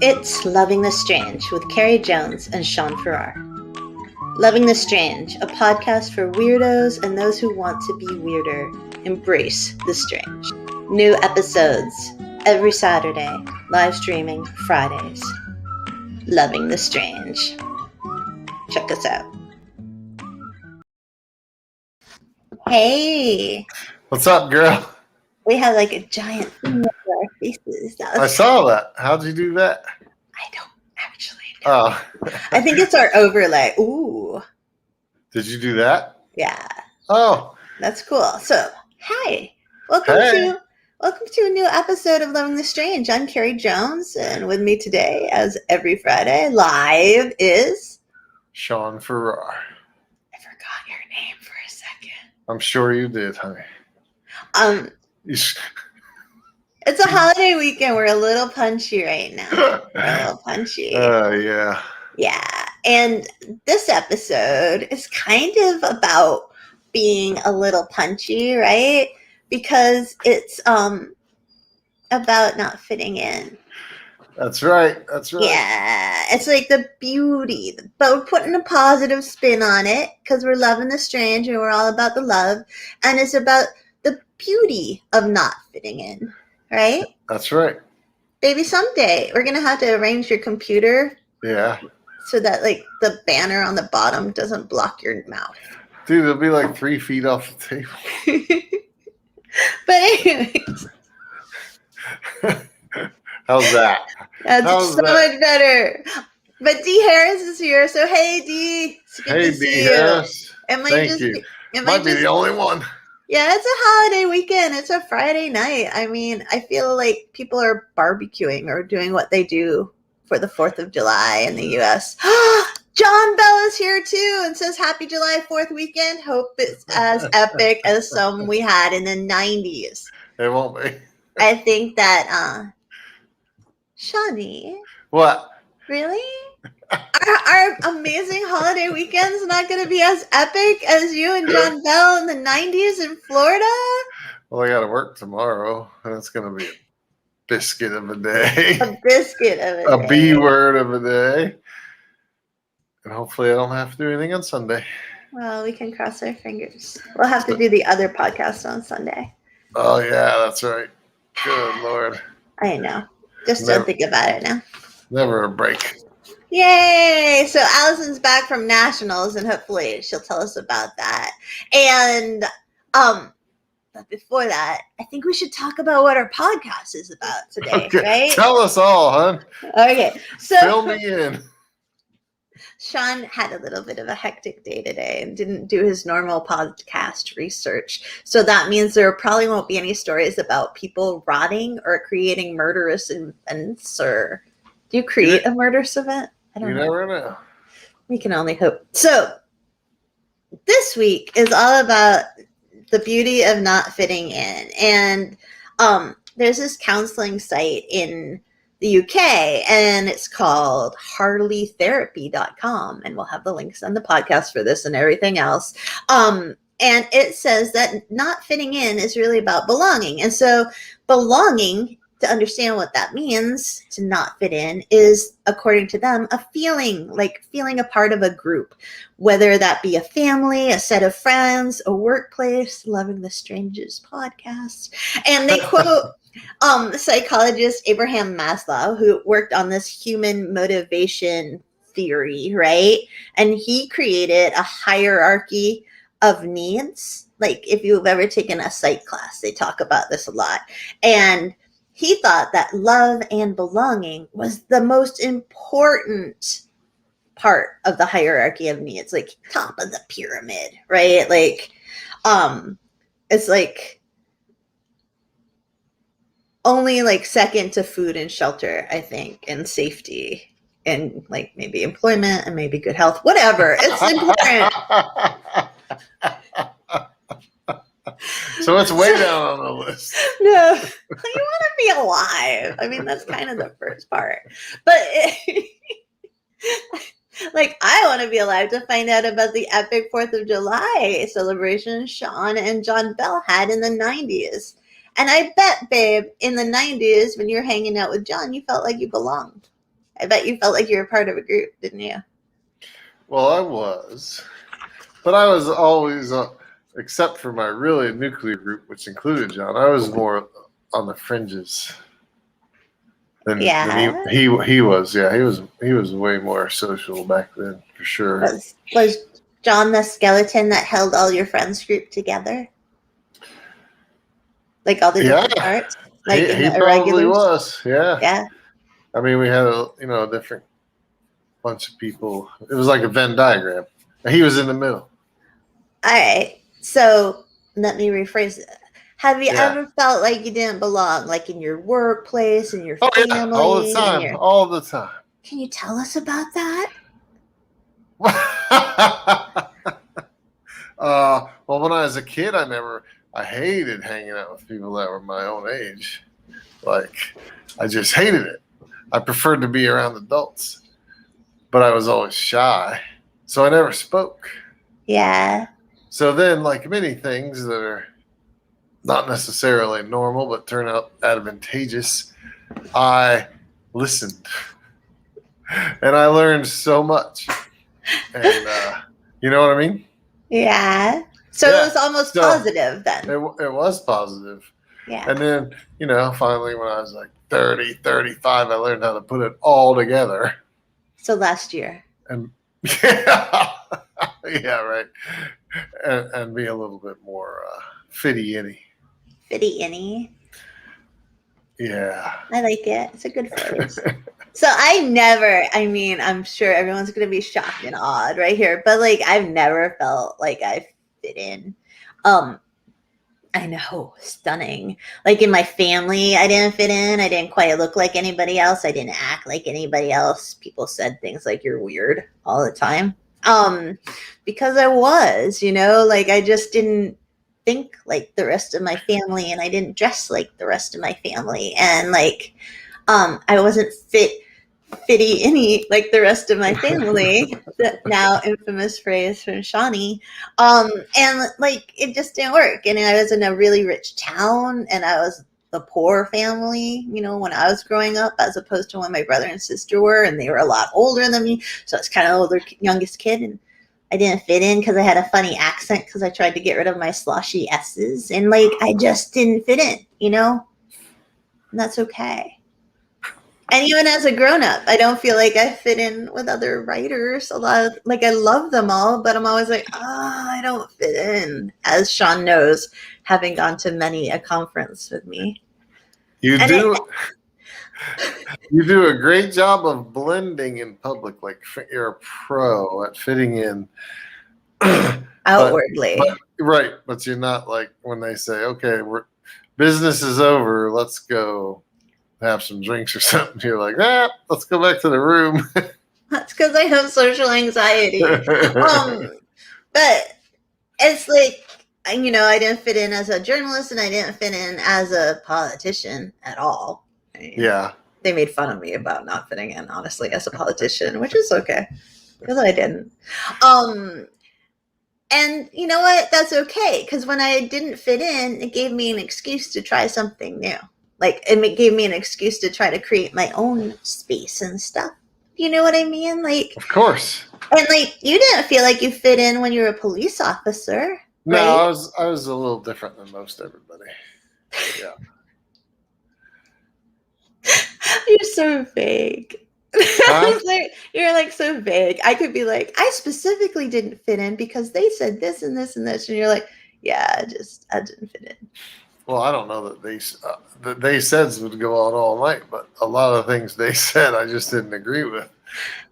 It's Loving the Strange with Carrie Jones and Sean Farrar. Loving the Strange, a podcast for weirdos and those who want to be weirder. Embrace the strange. New episodes every Saturday, live streaming Fridays. Loving the Strange. Check us out. Hey. What's up, girl? We had like a giant thing over our faces. I saw that. How'd you do that? I don't actually know. Oh. I think it's our overlay. Ooh. Did you do that? Yeah. Oh. That's cool. So, hi. Welcome to a new episode of Loving the Strange. I'm Carrie Jones, and with me today, as every Friday, live is Sean Farrar. I forgot your name for a second. I'm sure you did, honey. It's a holiday weekend. We're a little punchy right now. We're a little punchy. Yeah. Yeah. And this episode is kind of about being a little punchy, right? Because it's about not fitting in. That's right. Yeah. It's like the beauty, but we're putting a positive spin on it because we're loving the strange and we're all about the love. And it's about the beauty of not fitting in, right? That's right. Baby, someday we're going to have to arrange your computer. Yeah. So that like the banner on the bottom doesn't block your mouth. Dude, it'll be like 3 feet off the table. But anyways. How's that? That's so much better. But Dee Harris is here. So hey, Dee. It's good to see you. Harris. Thank you. Might be the only one. Yeah, it's a holiday weekend. It's a Friday night. I mean, I feel like people are barbecuing or doing what they do for the 4th of July in the U.S. John Bell is here too and says Happy July 4th weekend. Hope it's as epic as some we had in the 90s. It won't be. I think that, Shawnee. What? Really? Our amazing holiday weekend's not going to be as epic as you and John Bell in the 90s in Florida? Well, I got to work tomorrow, and it's going to be a biscuit of a day. A biscuit of a day. A B word of a day. And hopefully I don't have to do anything on Sunday. Well, we can cross our fingers. We'll have to do the other podcast on Sunday. Oh, yeah, that's right. Good Lord. I know. Just don't think about it now. Never a break. Yay! So Allison's back from Nationals, and hopefully she'll tell us about that. And but before that, I think we should talk about what our podcast is about today, right? Tell us all, hon. Okay. So fill me in. Sean had a little bit of a hectic day today and didn't do his normal podcast research. So that means there probably won't be any stories about people rotting or creating murderous events. Or do you create a murderous event? I don't know. You never know. We can only hope. So this week is all about the beauty of not fitting in. And there's this counseling site in the UK, and it's called harleytherapy.com, and we'll have the links on the podcast for this and everything else. And it says that not fitting in is really about belonging. And so belonging, to understand what that means, to not fit in, is, according to them, a feeling, like feeling a part of a group, whether that be a family, a set of friends, a workplace. Loving the Strangest podcast. And they quote the psychologist Abraham Maslow, who worked on this human motivation theory, right? And he created a hierarchy of needs. Like if you've ever taken a psych class, they talk about this a lot. And he thought that love and belonging was the most important part of the hierarchy of needs, like top of the pyramid, right? Like, it's like only like second to food and shelter, I think, and safety and like maybe employment and maybe good health, whatever. It's important. So it's way down on the list. No, you want to be alive. I mean, that's kind of the first part. But like, I want to be alive to find out about the epic 4th of July celebration Sean and John Bell had in the 90s. And I bet, babe, in the 90s, when you're hanging out with John, you felt like you belonged. I bet you felt like you were part of a group, didn't you? Well, I was, but I was always, except for my really nuclear group, which included John, I was more on the fringes than Yeah. he was. Yeah, he was way more social back then for sure. Was John the skeleton that held all your friends group together? Like all the different parts? Like in He the probably irregulars? was. Yeah. Yeah. I mean, we had a different bunch of people. It was like a Venn diagram. He was in the middle. All right. So let me rephrase it. Have you Yeah. ever felt like you didn't belong, like in your workplace, in your Oh yeah, all the family, in time, your? all the time. Can you tell us about that? Well, when I was a kid, I hated hanging out with people that were my own age. Like, I just hated it. I preferred to be around adults, but I was always shy, so I never spoke. Yeah. So then, like many things that are not necessarily normal but turn out advantageous, I listened, and I learned so much. And you know what I mean? Yeah. So it was almost positive then. It was positive. Yeah. And then, finally when I was like 30, 35, I learned how to put it all together. So last year. And yeah, yeah, right. And be a little bit more fitty-inny. Fitty-inny. Yeah. I like it. It's a good phrase. So I'm sure everyone's going to be shocked and awed right here, but like I've never felt like I fit in. I know, stunning. Like in my family, I didn't fit in. I didn't quite look like anybody else. I didn't act like anybody else. People said things like you're weird all the time. Because I was, like I just didn't think like the rest of my family and I didn't dress like the rest of my family. And like I wasn't fitty any like the rest of my family. The now infamous phrase from Shawnee. And like it just didn't work. And I was in a really rich town and I was the poor family, when I was growing up, as opposed to when my brother and sister were, and they were a lot older than me. So I was kind of the older youngest kid, and I didn't fit in because I had a funny accent because I tried to get rid of my sloshy S's, and like I just didn't fit in, and that's okay. And even as a grown-up, I don't feel like I fit in with other writers. A lot of, like, I love them all, but I'm always like, I don't fit in, as Sean knows, having gone to many a conference with me. You do a great job of blending in public. Like you're a pro at fitting in. Outwardly. But you're not like when they say, okay, business is over, let's go have some drinks or something. You're like, let's go back to the room. That's because I have social anxiety. But it's like, I didn't fit in as a journalist and I didn't fit in as a politician at all. Yeah. They made fun of me about not fitting in, honestly, as a politician, which is okay because I didn't. And you know what? That's okay, because when I didn't fit in, it gave me an excuse to try something new. Like, it gave me an excuse to try to create my own space and stuff. You know what I mean? Like, of course. And like, you didn't feel like you fit in when you were a police officer. No, right? I was a little different than most everybody. Yeah. You're so vague. Huh? You're like so vague. I could be like, I specifically didn't fit in because they said this and this and this, and you're like, yeah, I didn't fit in. Well, I don't know that they said would go on all night, but a lot of things they said I just didn't agree with.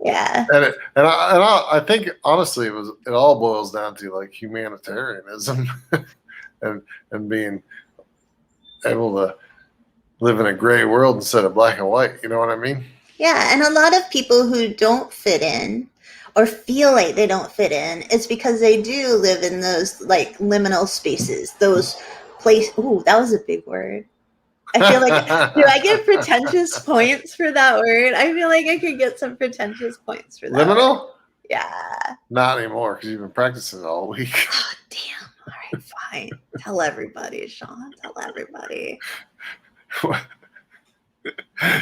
Yeah. And I think honestly it all boils down to like humanitarianism and being able to live in a gray world instead of black and white. You know what I mean? Yeah, and a lot of people who don't fit in or feel like they don't fit in, it's because they do live in those like liminal spaces, those places. Ooh, that was a big word. I feel like, do I get pretentious points for that word? I feel like I could get some pretentious points for that. Liminal? Word. Yeah. Not anymore because you've been practicing it all week. Oh, damn. All right, fine. Tell everybody, Sean. Tell everybody.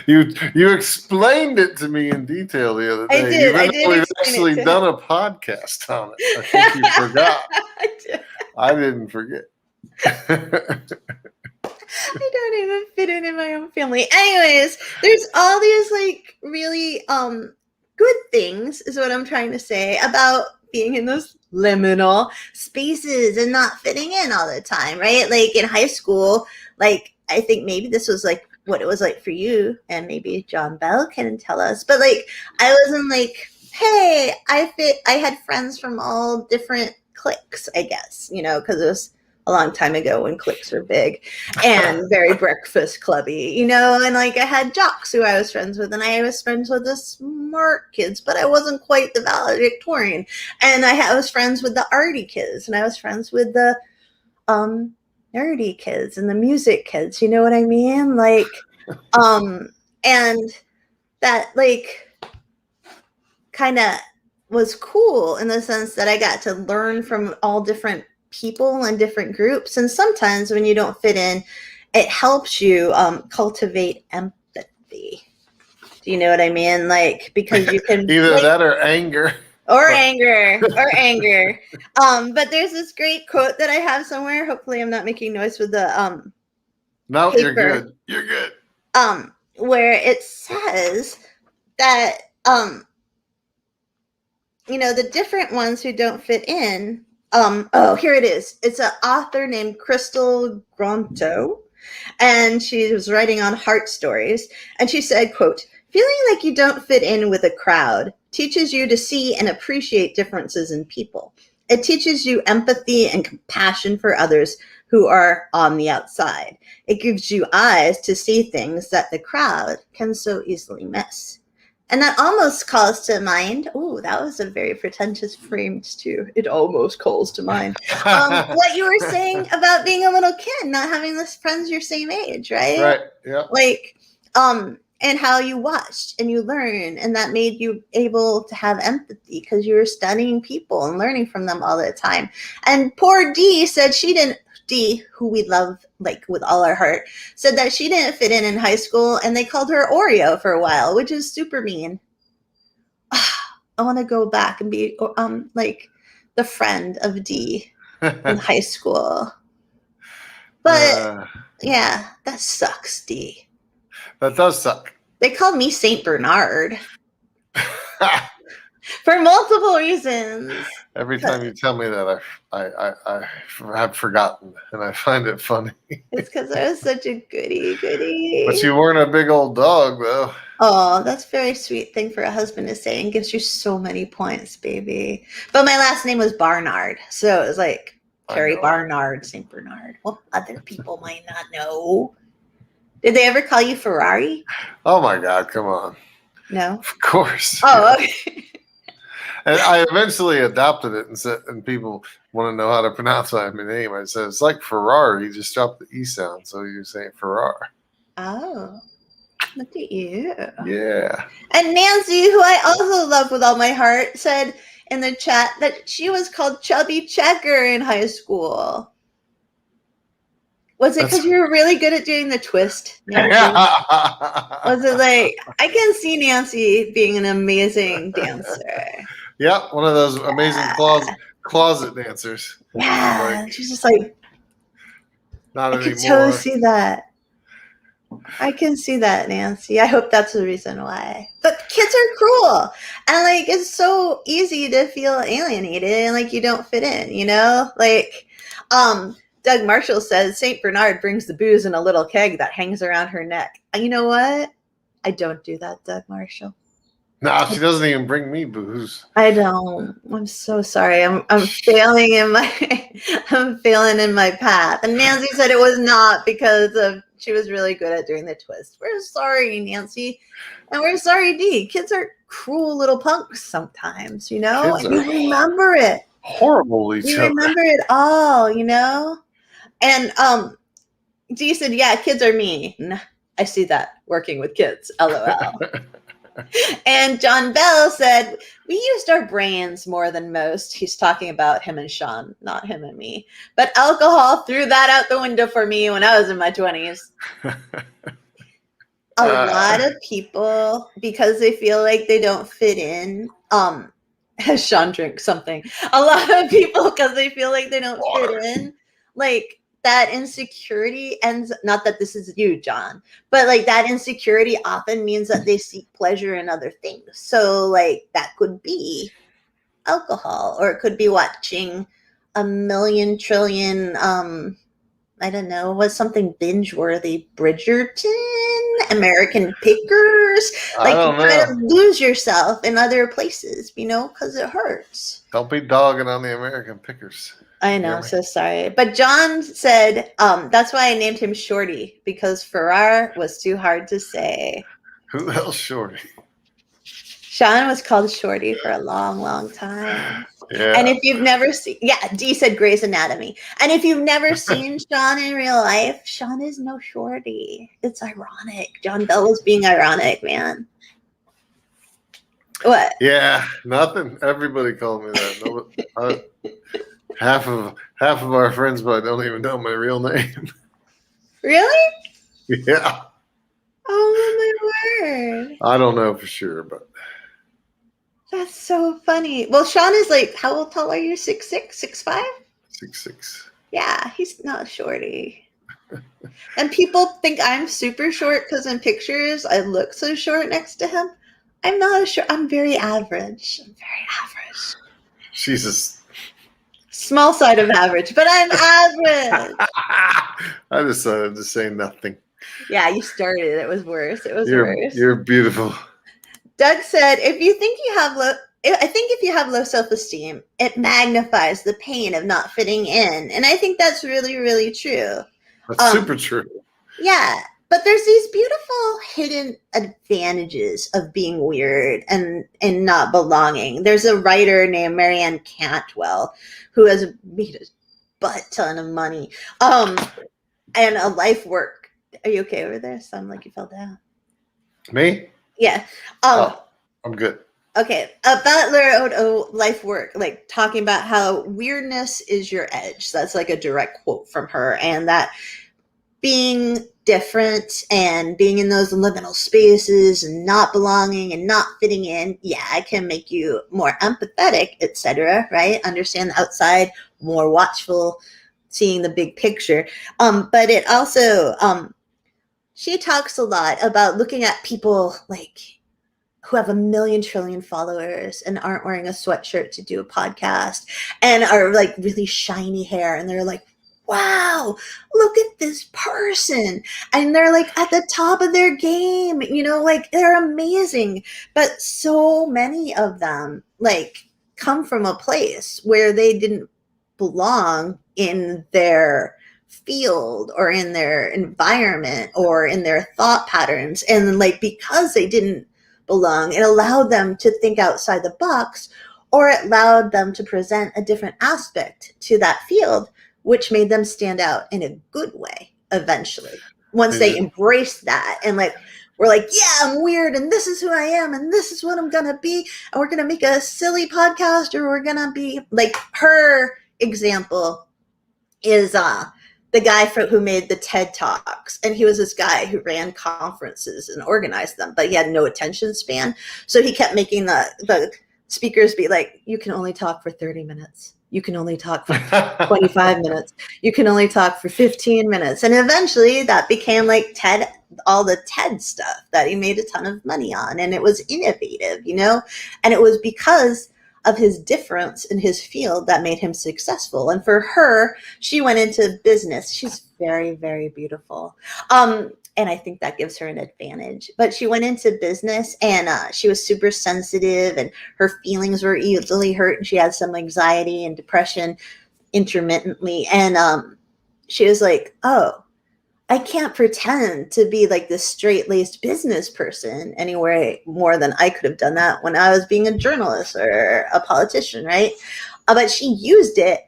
You explained it to me in detail the other day. I did. I Even did though we've explain it actually to done him. a podcast on it. I think you forgot. I did. I didn't forget. I don't even fit in my own family. Anyways, there's all these like really good things is what I'm trying to say about being in those liminal spaces and not fitting in all the time, right? Like in high school, like I think maybe this was like what it was like for you, and maybe John Bell can tell us. But like I wasn't like, hey, I had friends from all different cliques, I guess, because it was a long time ago when cliques were big and very breakfast clubby, and like I had jocks who I was friends with, and I was friends with the smart kids, but I wasn't quite the valedictorian. And I was friends with the arty kids, and I was friends with the nerdy kids and the music kids, you know what I mean? Like, and that like kind of was cool in the sense that I got to learn from all different people and different groups. And sometimes when you don't fit in, it helps you cultivate empathy. Do you know what I mean? Like, because you can either that or anger. Anger. But there's this great quote that I have somewhere. Hopefully I'm not making noise with the No, paper. You're good. Where it says that the different ones who don't fit in. Here it is. It's an author named Crystal Gronto, and she was writing on heart stories. And she said, quote, "Feeling like you don't fit in with a crowd teaches you to see and appreciate differences in people. It teaches you empathy and compassion for others who are on the outside. It gives you eyes to see things that the crowd can so easily miss." And that almost calls to mind, that was a very pretentious frame too. It almost calls to mind what you were saying about being a little kid, not having this friends your same age, right? Right, yeah. Like, and how you watched and you learned, and that made you able to have empathy because you were studying people and learning from them all the time. And poor Dee said Dee, who we love like with all our heart, said that she didn't fit in high school, and they called her Oreo for a while, which is super mean. I want to go back and be like the friend of Dee in high school. But yeah, that sucks, Dee. That does suck. They called me Saint Bernard for multiple reasons. Every time you tell me that, I have forgotten, and I find it funny. It's because I was such a goody. But you weren't a big old dog, though. Oh, that's a very sweet thing for a husband to say, and gives you so many points, baby. But my last name was Barnard, so it was like Carrie Barnard, St. Bernard. Well, other people might not know. Did they ever call you Ferrari? Oh my God, come on. No? Of course. Oh, okay. And I eventually adopted it, and people want to know how to pronounce my name. I said, it's like Ferrari, just drop the E sound, so you say Ferrari. Oh, look at you. Yeah. And Nancy, who I also love with all my heart, said in the chat that she was called Chubby Checker in high school. Was it because you were really good at doing the twist, Nancy? Was it like, I can see Nancy being an amazing dancer. Yeah, one of those amazing closet dancers. Yeah, she's just like, not I anymore. can totally see that. I can see that, Nancy. I hope that's the reason why. But kids are cruel. And like, it's so easy to feel alienated and like you don't fit in, Like, Doug Marshall says St. Bernard brings the booze in a little keg that hangs around her neck. And you know what? I don't do that, Doug Marshall. No, she doesn't even bring me booze. I don't. I'm so sorry. I'm failing in my path. And Nancy said it was not because she was really good at doing the twist. We're sorry, Nancy. And we're sorry, Dee. Kids are cruel little punks sometimes, and you remember it. Horrible each other. You remember it all, And Dee said, yeah, kids are mean. I see that working with kids. LOL. And John Bell said, we used our brains more than most. He's talking about him and Sean, not him and me. But alcohol threw that out the window for me when I was in my 20s. a lot of people, because they feel like they don't fit in, has Sean drink something? A lot of people, because they feel like they don't fit in, like that insecurity ends, not that this is you, John, but like that insecurity often means that they seek pleasure in other things. So like that could be alcohol, or it could be watching a million trillion I don't know, was something binge worthy? Bridgerton, American Pickers. I Like you don't try to know. lose yourself in other places, because it hurts. Don't be dogging on the American Pickers. I You hear know, me? so sorry. But John said that's why I named him Shorty, because Farrar was too hard to say. Who the hell's Shorty? Sean was called Shorty for a long, long time. Yeah. And if you've never seen, D said Grey's Anatomy. And if you've never seen Sean in real life, Sean is no Shorty. It's ironic. John Bell was being ironic, man. What? Yeah, nothing. Everybody called me that. No, half of our friends, but I don't even know my real name. Really? Yeah. Oh my word. I don't know for sure, but That's so funny. Well, Sean is like, how tall are you? 6'6", 6'5"? 6'6". Yeah, he's not Shorty. And people think I'm super short because in pictures I look so short next to him. I'm not short. I'm very average. Jesus. Small side of average, but I'm average. I decided to say nothing. Yeah, you started. It was worse. You're beautiful. Doug said, I think if you have low self-esteem, it magnifies the pain of not fitting in. And I think that's really, really true. That's super true. Yeah. But there's these beautiful hidden advantages of being weird and not belonging. There's a writer named Marianne Cantwell who has made a butt ton of money and a life work. Are you okay over there? Sound like you fell down. Me? Yeah. I'm good. Okay. Butler wrote a life work, like talking about how weirdness is your edge. That's like a direct quote from her. And that being different and being in those liminal spaces and not belonging and not fitting in, it can make you more empathetic, etc. Right? Understand the outside, more watchful, seeing the big picture. But it also, she talks a lot about looking at people like who have a million trillion followers and aren't wearing a sweatshirt to do a podcast and are like really shiny hair. And they're like, wow, look at this person. And they're like at the top of their game, like they're amazing. But so many of them like come from a place where they didn't belong in their field or in their environment or in their thought patterns. And like, because they didn't belong, it allowed them to think outside the box, or it allowed them to present a different aspect to that field, which made them stand out in a good way eventually. Once they embraced that and like, we're like, yeah, I'm weird and this is who I am and this is what I'm going to be. And we're going to make a silly podcast, or we're going to be like, her example is the guy who made the TED Talks. And he was this guy who ran conferences and organized them, but he had no attention span. So he kept making the speakers be like, you can only talk for 30 minutes. You can only talk for 25 minutes. You can only talk for 15 minutes. And eventually that became like TED, all the TED stuff that he made a ton of money on. And it was innovative, and it was because of his difference in his field that made him successful. And for her, she went into business. She's very, very beautiful. And I think that gives her an advantage. But she went into business and she was super sensitive and her feelings were easily hurt. And she had some anxiety and depression intermittently. And she was like, oh, I can't pretend to be like this straight-laced business person anywhere more than I could have done that when I was being a journalist or a politician, right? But she used it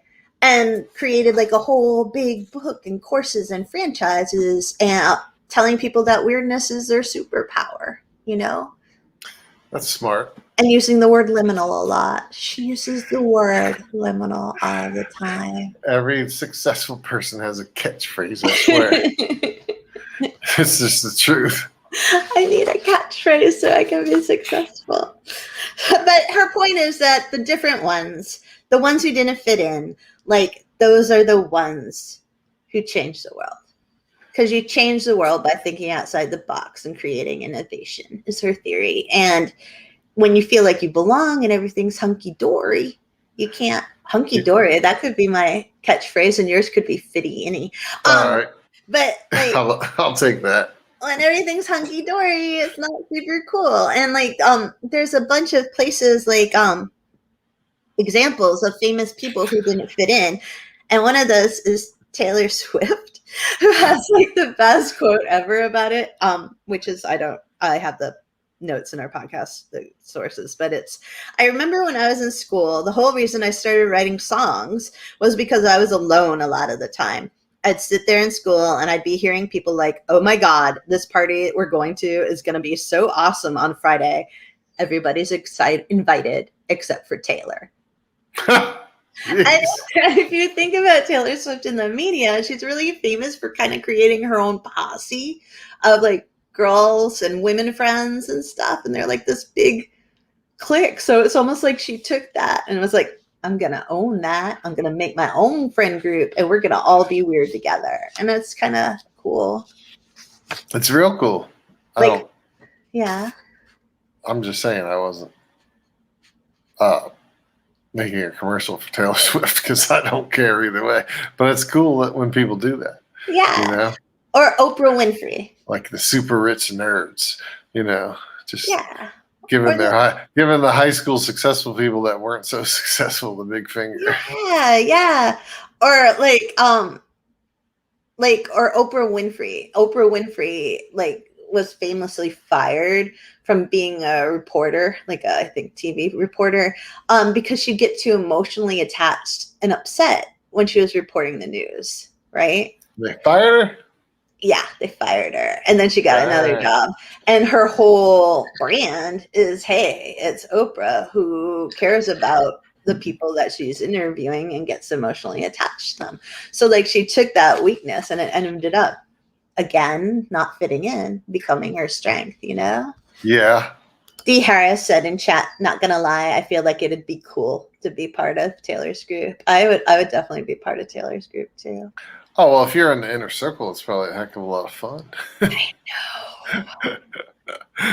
and created like a whole big book and courses and franchises and telling people that weirdness is their superpower, That's smart. And using the word liminal a lot. She uses the word liminal all the time. Every successful person has a catchphrase, I swear. It's just the truth. I need a catchphrase so I can be successful. But her point is that the different ones, the ones who didn't fit in, like those are the ones who changed the world. Because you change the world by thinking outside the box and creating innovation, is her theory. And when you feel like you belong and everything's hunky-dory, you can't hunky-dory. That could be my catchphrase, and yours could be fitty-inny. All right. But like, I'll take that. when everything's hunky-dory, it's not super cool. And like, there's a bunch of places like examples of famous people who didn't fit in, and one of those is Taylor Swift, who has like the best quote ever about it, which is I have the notes in our podcast, the sources, but I remember when I was in school, the whole reason I started writing songs was because I was alone a lot of the time. I'd sit there in school and I'd be hearing people like, oh my God, this party we're going to is going to be so awesome on Friday. Everybody's invited except for Taylor. If you think about Taylor Swift in the media, she's really famous for kind of creating her own posse of like girls and women friends and stuff. And they're like this big clique. So it's almost like she took that and was like, I'm going to own that. I'm going to make my own friend group and we're going to all be weird together. And it's kind of cool. It's real cool. Like, yeah. I'm just saying I wasn't making a commercial for Taylor Swift because I don't care either way. But it's cool that when people do that. Yeah. You know? Or Oprah Winfrey. Like the super rich nerds, you know, just giving the high school successful people that weren't so successful the big finger. Yeah. Or or Oprah Winfrey. Oprah Winfrey was famously fired from being a reporter, I think TV reporter, because she'd get too emotionally attached and upset when she was reporting the news, right? They fired her? Yeah, they fired her. And then she got another job. And her whole brand is, hey, it's Oprah who cares about the people that she's interviewing and gets emotionally attached to them. So she took that weakness and it ended up, again, not fitting in, becoming her strength, you know? Yeah. D. Harris said in chat, not gonna lie, I feel like it'd be cool to be part of Taylor's group. I would definitely be part of Taylor's group too. Oh, well, if you're in the inner circle, it's probably a heck of a lot of fun. I know.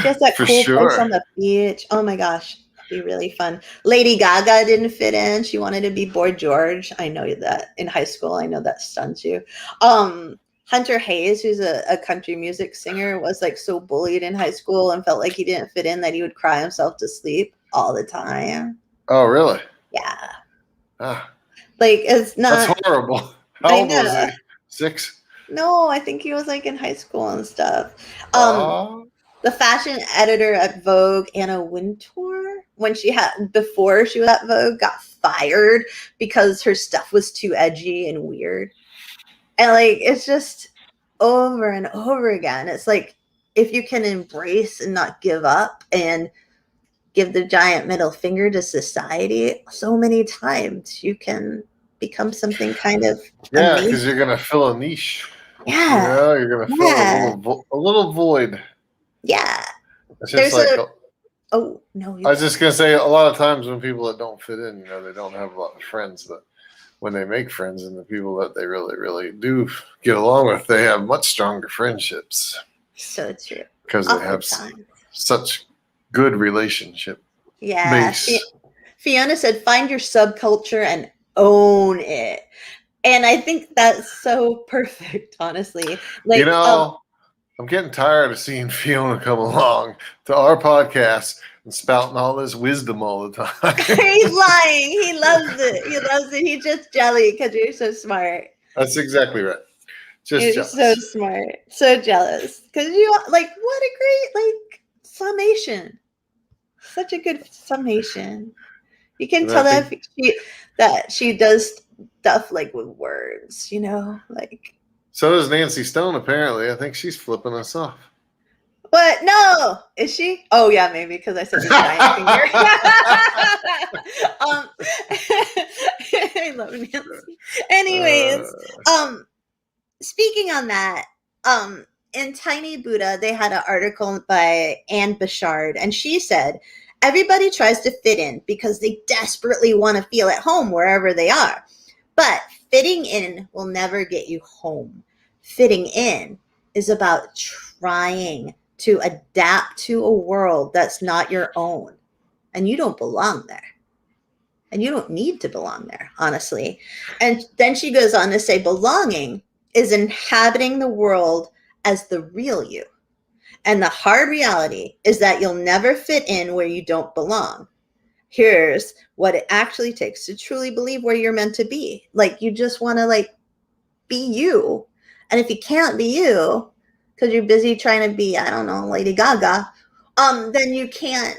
Just that cool place on the beach. Oh my gosh. It'd be really fun. Lady Gaga didn't fit in. She wanted to be Boy George. I know that in high school. I know that stuns you. Hunter Hayes, who's a country music singer, was so bullied in high school and felt like he didn't fit in that he would cry himself to sleep all the time. Oh, really? Yeah. Ah. It's not. That's horrible. How old was he? 6? No, I think he was in high school and stuff. The fashion editor at Vogue, Anna Wintour, before she was at Vogue, got fired because her stuff was too edgy and weird. And it's just over and over again. It's if you can embrace and not give up and give the giant middle finger to society so many times, you can become something kind of amazing. Because you're gonna fill a niche. Yeah, you're gonna fill a little void. Yeah. It's just oh no! I was just gonna say, a lot of times when people that don't fit in, they don't have a lot of friends. But when they make friends and the people that they really, really do get along with, they have much stronger friendships. So true. Because they have such good relationship. Yeah. Base. Fiona said, find your subculture and own it. And I think that's so perfect, honestly. I'm getting tired of seeing Fiona come along to our podcast and spouting all this wisdom all the time. He's lying. He loves it. He's just jelly because you're so smart. That's exactly right. Just you're so smart. So jealous. Because what a great, summation. Such a good summation. You can tell that she does stuff with words, So does Nancy Stone, apparently. I think she's flipping us off. What? No. Is she? Oh, yeah, maybe, because I said the giant finger. I love Nancy. Anyways, speaking on that, in Tiny Buddha, they had an article by Anne Bouchard, and she said, everybody tries to fit in because they desperately want to feel at home wherever they are. But fitting in will never get you home. Fitting in is about trying to adapt to a world that's not your own. And you don't belong there. And you don't need to belong there, honestly. And then she goes on to say, belonging is inhabiting the world as the real you. And the hard reality is that you'll never fit in where you don't belong. Here's what it actually takes to truly believe where you're meant to be. Like, you just want to like be you. And if you can't be you because you're busy trying to be, I don't know, Lady Gaga, then you can't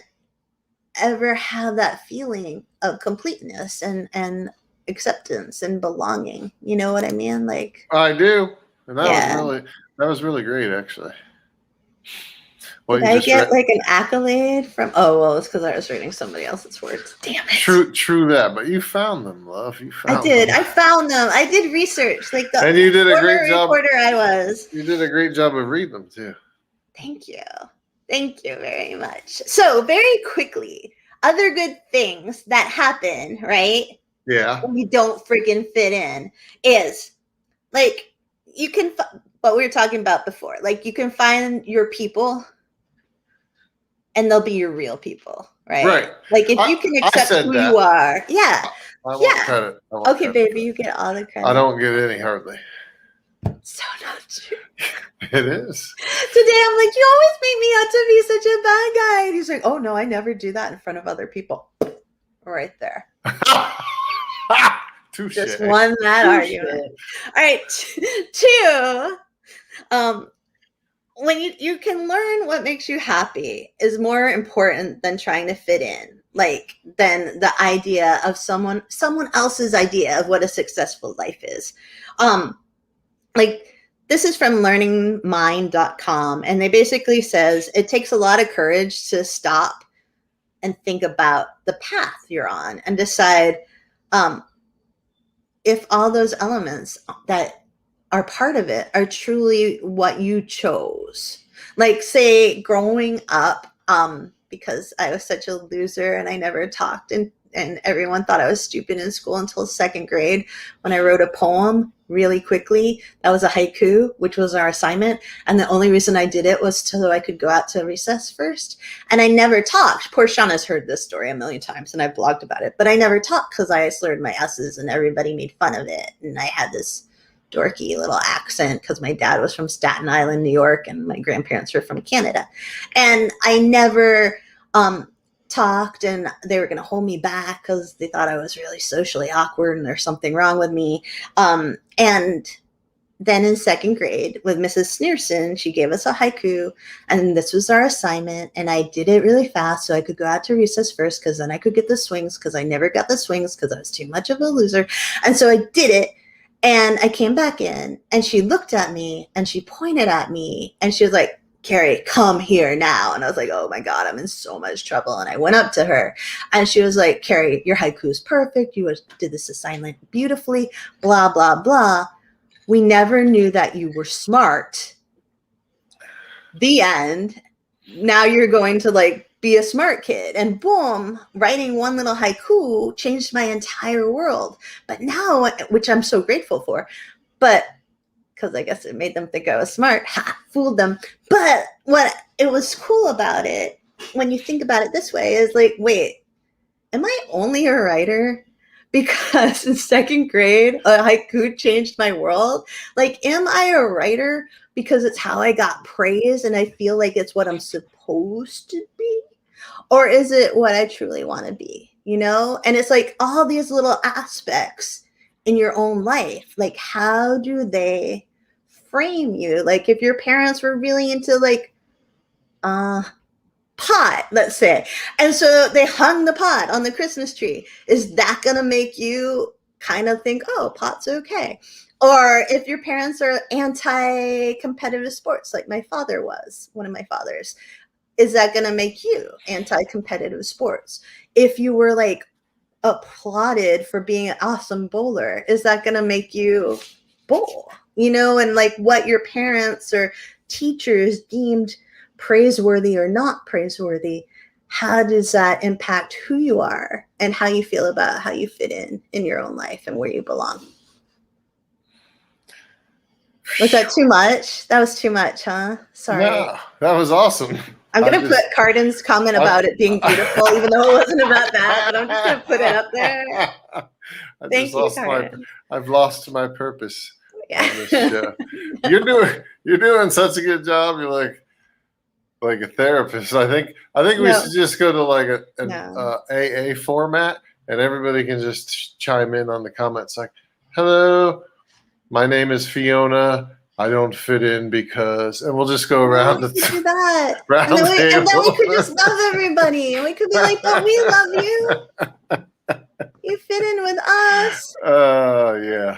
ever have that feeling of completeness and acceptance and belonging. You know what I mean? Like, I do. And yeah. that was really great, actually. Well, did I get like an accolade from? Oh, well, it's because I was reading somebody else's words. Damn it. True that. But you found them, love. You found I did. them. I found them. I did research. Like the and you did a great job. Reporter I was. You did a great job of reading them too. Thank you. Thank you very much. So very quickly, other good things that happen, right? Yeah. When you don't freaking fit in is like you can, what we were talking about before, like you can find your people and they'll be your real people, right? Right. Like if you can accept who you are. Yeah. I want credit. Okay, baby, you get all the credit. I don't get any hardly. So not true. It is. Today I'm like, you always make me out to be such a bad guy. And he's like, oh no, I never do that in front of other people. Right there. Touché. Just won that argument. All right. Two. When you can learn what makes you happy is more important than trying to fit in, like than the idea of someone else's idea of what a successful life is. Like this is from learningmind.com, and they basically says it takes a lot of courage to stop and think about the path you're on and decide if all those elements that are part of it are truly what you chose. Like say growing up, because I was such a loser and I never talked and everyone thought I was stupid in school until second grade when I wrote a poem really quickly. That was a haiku, which was our assignment. And the only reason I did it was so I could go out to recess first. And I never talked. Poor Shauna's heard this story a million times and I've blogged about it. But I never talked because I slurred my S's and everybody made fun of it. And I had this dorky little accent because my dad was from Staten Island, New York, and my grandparents were from Canada. And I never talked, and they were going to hold me back because they thought I was really socially awkward and there's something wrong with me. And then in second grade with Mrs. Sneerson, she gave us a haiku, and this was our assignment. And I did it really fast so I could go out to recess first because then I could get the swings because I never got the swings because I was too much of a loser. And so I did it. And I came back in and she looked at me and she pointed at me and she was like, Carrie, come here now. And I was like, oh my God, I'm in so much trouble. And I went up to her and she was like, Carrie, your haiku is perfect. You did this assignment beautifully, blah, blah, blah. We never knew that you were smart. The end. Now you're going to like be a smart kid. And boom, writing one little haiku changed my entire world. But now, which I'm so grateful for, but because I guess it made them think I was smart, fooled them. But what it was cool about it, when you think about it this way, is like, wait, am I only a writer? Because in second grade, a haiku changed my world. Like, am I a writer because it's how I got praise and I feel like it's what I'm supposed to be? Or is it what I truly want to be, you know? And it's like all these little aspects in your own life. Like, how do they frame you? Like, if your parents were really into like pot, let's say, and so they hung the pot on the Christmas tree, is that going to make you kind of think, oh, pot's okay? Or if your parents are anti-competitive sports, like my father was, one of my fathers, is that going to make you anti-competitive sports? If you were like applauded for being an awesome bowler, is that going to make you bowl? You know, and like what your parents or teachers deemed praiseworthy or not praiseworthy, how does that impact who you are and how you feel about how you fit in your own life and where you belong? Was that too much? That was too much, huh? Sorry. No, that was awesome. I'm going to put Cardin's comment about it being beautiful, even though it wasn't about that, but I'm just going to put it up there. Thank you, Cardin. I've lost my purpose Yeah. on this show. You're doing such a good job. You're like a therapist. I think we should just go to like an AA format, and everybody can just chime in on the comments like, "Hello, my name is Fiona. I don't fit in because," and we'll just go around do that. round and then table. we could just love everybody, and we could be like, "But we love you. You fit in with us." Oh yeah.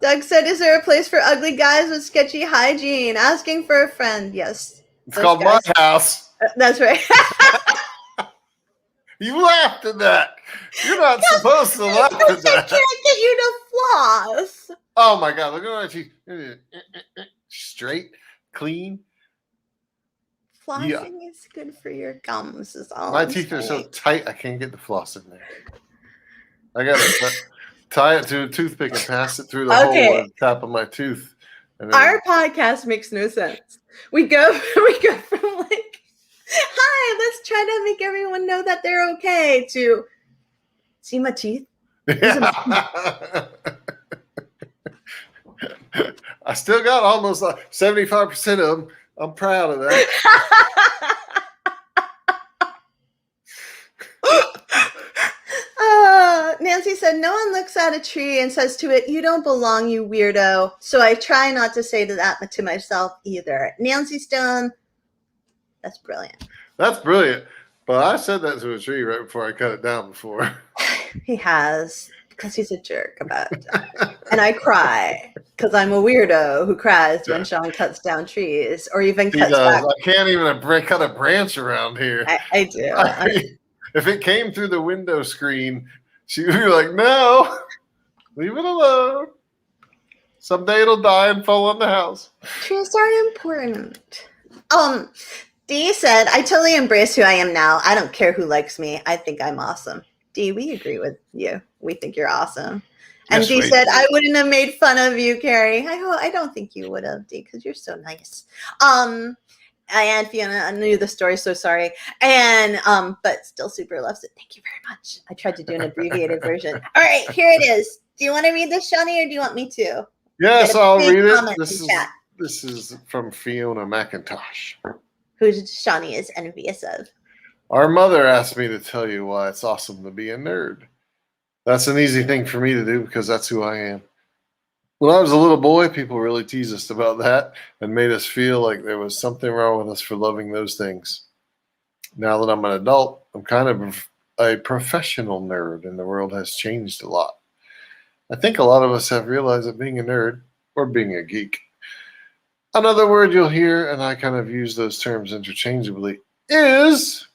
Doug said, "Is there a place for ugly guys with sketchy hygiene? Asking for a friend." Yes. It's called my house. That's right. You laughed at that. You're not supposed to laugh at that. I can't get you to floss. Oh my God! Look at my teeth. Straight, clean. Flossing is good for your gums. Is all my I'm teeth saying. are so tight, I can't get the floss in there. I gotta tie it to a toothpick and pass it through the hole at the top of my tooth. And then, our podcast makes no sense. We go from like, "Hi, let's try to make everyone know that they're okay," to "See my teeth? yeah. I still got almost like 75% of them. I'm proud of that. Nancy said, "No one looks at a tree and says to it, 'You don't belong, you weirdo.' So I try not to say that to myself either." Nancy Stone, that's brilliant. That's brilliant. But I said that to a tree right before I cut it down before. He has, because he's a jerk about it. And I cry because I'm a weirdo who cries when Sean cuts down trees or even cuts back. I can't even cut a branch around here. I do. If it came through the window screen, she would be like, "No, leave it alone. Someday it'll die and fall on the house." Trees are important. Dee said, "I totally embrace who I am now. I don't care who likes me. I think I'm awesome." Dee, we agree with you. We think you're awesome. And Yes, Dee said, "I wouldn't have made fun of you, Carrie." I don't think you would have, Dee, because you're so nice. And Fiona, I knew the story, so sorry. And but still super loves it. Thank you very much. I tried to do an abbreviated version. All right, here it is. Do you want to read this, Shawnee, or do you want me to? Yes, I'll read it. This is from Fiona McIntosh, who Shawnee is envious of. "Our mother asked me to tell you why it's awesome to be a nerd. That's an easy thing for me to do because that's who I am. When I was a little boy, people really teased us about that and made us feel like there was something wrong with us for loving those things. Now that I'm an adult, I'm kind of a professional nerd, and the world has changed a lot. I think a lot of us have realized that being a nerd, or being a geek, another word you'll hear, and I kind of use those terms interchangeably, is..."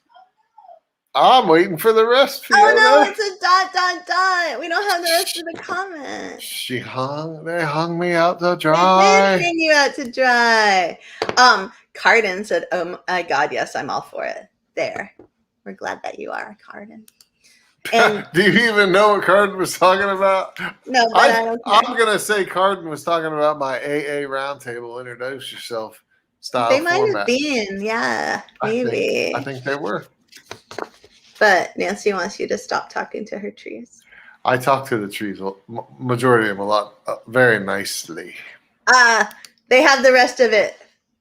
I'm waiting for the rest, Fiona. Oh no, it's a ... We don't have the rest of the comment. They hung me out to dry. They did hang you out to dry. Cardin said, "Oh my God, yes, I'm all for it." There. We're glad that you are, Cardin. And do you even know what Cardin was talking about? No, but I don't care. I'm gonna say Cardin was talking about my AA roundtable introduce yourself style. They might have been, yeah, maybe. I think they were. But Nancy wants you to stop talking to her trees. I talk to the trees, majority of them, a lot, very nicely. They have the rest of it.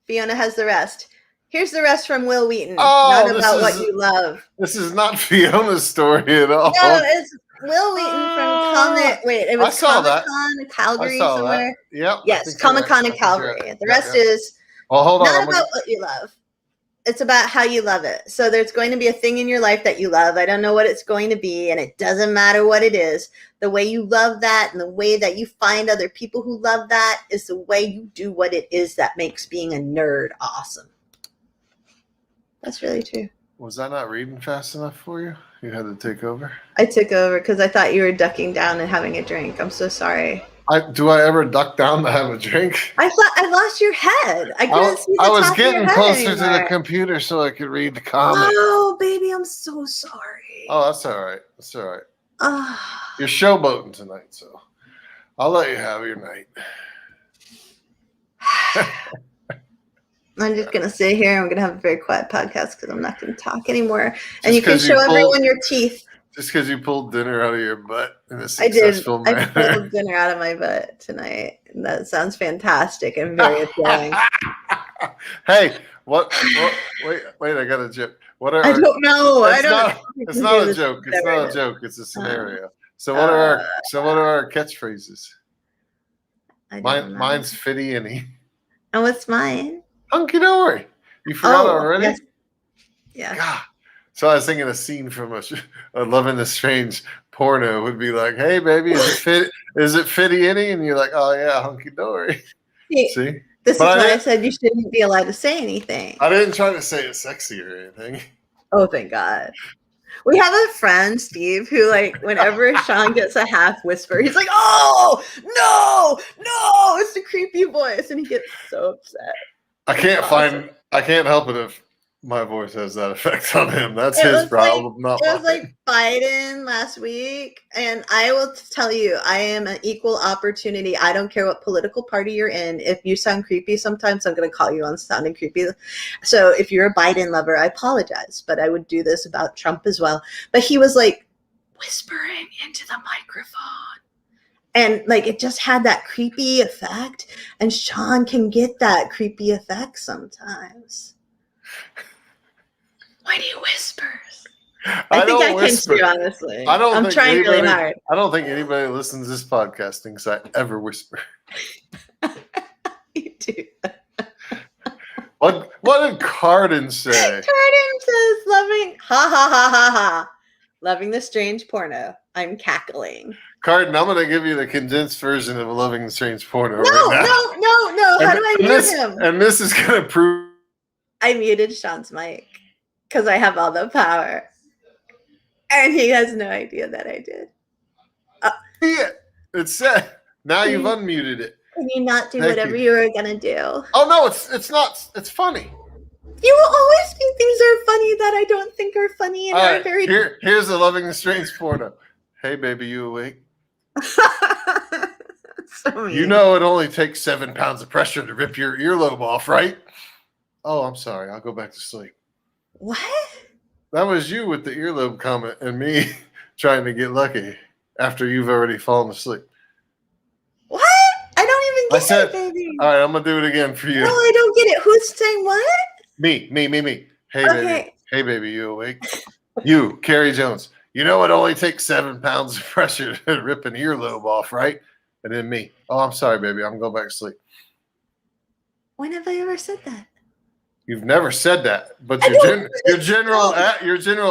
Fiona has the rest. Here's the rest from Will Wheaton. Oh, not about what you love. This is not Fiona's story at all. No, it's Will Wheaton from Comic. Wait, it was Comic-Con Calgary somewhere. Yep. Yes, Comic-Con in Calgary. Right. The rest is hold on. Not about what you love. It's about how you love it. So there's going to be a thing in your life that you love. I don't know what it's going to be, and it doesn't matter what it is. The way you love that and the way that you find other people who love that is the way you do what it is that makes being a nerd awesome. That's really true. Was I not reading fast enough for you? You had to take over? I took over because I thought you were ducking down and having a drink. I'm so sorry. Do I ever duck down to have a drink? I thought I lost your head. I couldn't see the I was top of your getting head closer to the anymore. computer so I could read the comment. Oh, baby, I'm so sorry. Oh, that's all right. That's all right. Ah. You're showboating tonight, so I'll let you have your night. I'm just gonna sit here. I'm gonna have a very quiet podcast because I'm not gonna talk anymore. And Just you can 'cause you show pulled- everyone your teeth. Just because you pulled dinner out of your butt in a I did. successful I manner. pulled dinner out of my butt tonight. And that sounds fantastic and very appealing. Hey, what? Wait! I got a joke. What are I don't know. I It's don't. not. know if It's we can not do a this joke. It's together. not a joke. It's a scenario. So what are our catchphrases? I don't know. Mine's fitty any. And what's mine? Hunky dory. You forgot already? Yes. Yeah. God. So I was thinking a scene from a Love in the Strange porno would be like, "Hey, baby, is it fitty any?" And you're like, "Oh yeah, hunky dory." See? This is why I said you shouldn't be allowed to say anything. I didn't try to say it sexy or anything. Oh, thank God. We have a friend, Steve, who whenever Sean gets a half whisper, he's like, "Oh, no, it's the creepy voice." And he gets so upset. I can't help it if my voice has that effect on him. That's his problem, not mine. It was like Biden last week, and I will tell you, I am an equal opportunity. I don't care what political party you're in. If you sound creepy sometimes, I'm going to call you on sounding creepy. So if you're a Biden lover, I apologize, but I would do this about Trump as well. But he was whispering into the microphone. And it just had that creepy effect. And Sean can get that creepy effect sometimes. When he whispers. I think I can too, honestly. I'm trying really hard. I don't think anybody that listens to this podcast thinks I ever whisper. You do. What did Cardin say? Cardin says, loving the strange porno. I'm cackling. Cardin, I'm going to give you the condensed version of Loving the Strange porno No. right now. How do I mute him? And this is going to prove. I muted Sean's mic because I have all the power. And he has no idea that I did. Yeah, it said. Now you've unmuted it. Can you not do whatever you were going to do? Oh, no, it's not. It's funny. You will always think things are funny that I don't think are funny. And all right, here's the Loving the Strange porno. Hey, baby, you awake? So mean. You know it only takes 7 pounds of pressure to rip your earlobe off, right? Oh, I'm sorry. I'll go back to sleep. What? That was you with the earlobe comment and me trying to get lucky after you've already fallen asleep. What? I don't even get it, baby. All right, I'm going to do it again for you. No, I don't get it. Who's saying what? Me. Hey, baby. Hey, baby, you awake? You, Carrie Jones. You know it only takes 7 pounds of pressure to rip an earlobe off, right? And then me. Oh, I'm sorry, baby. I'm going back to sleep. When have I ever said that? You've never said that, but your general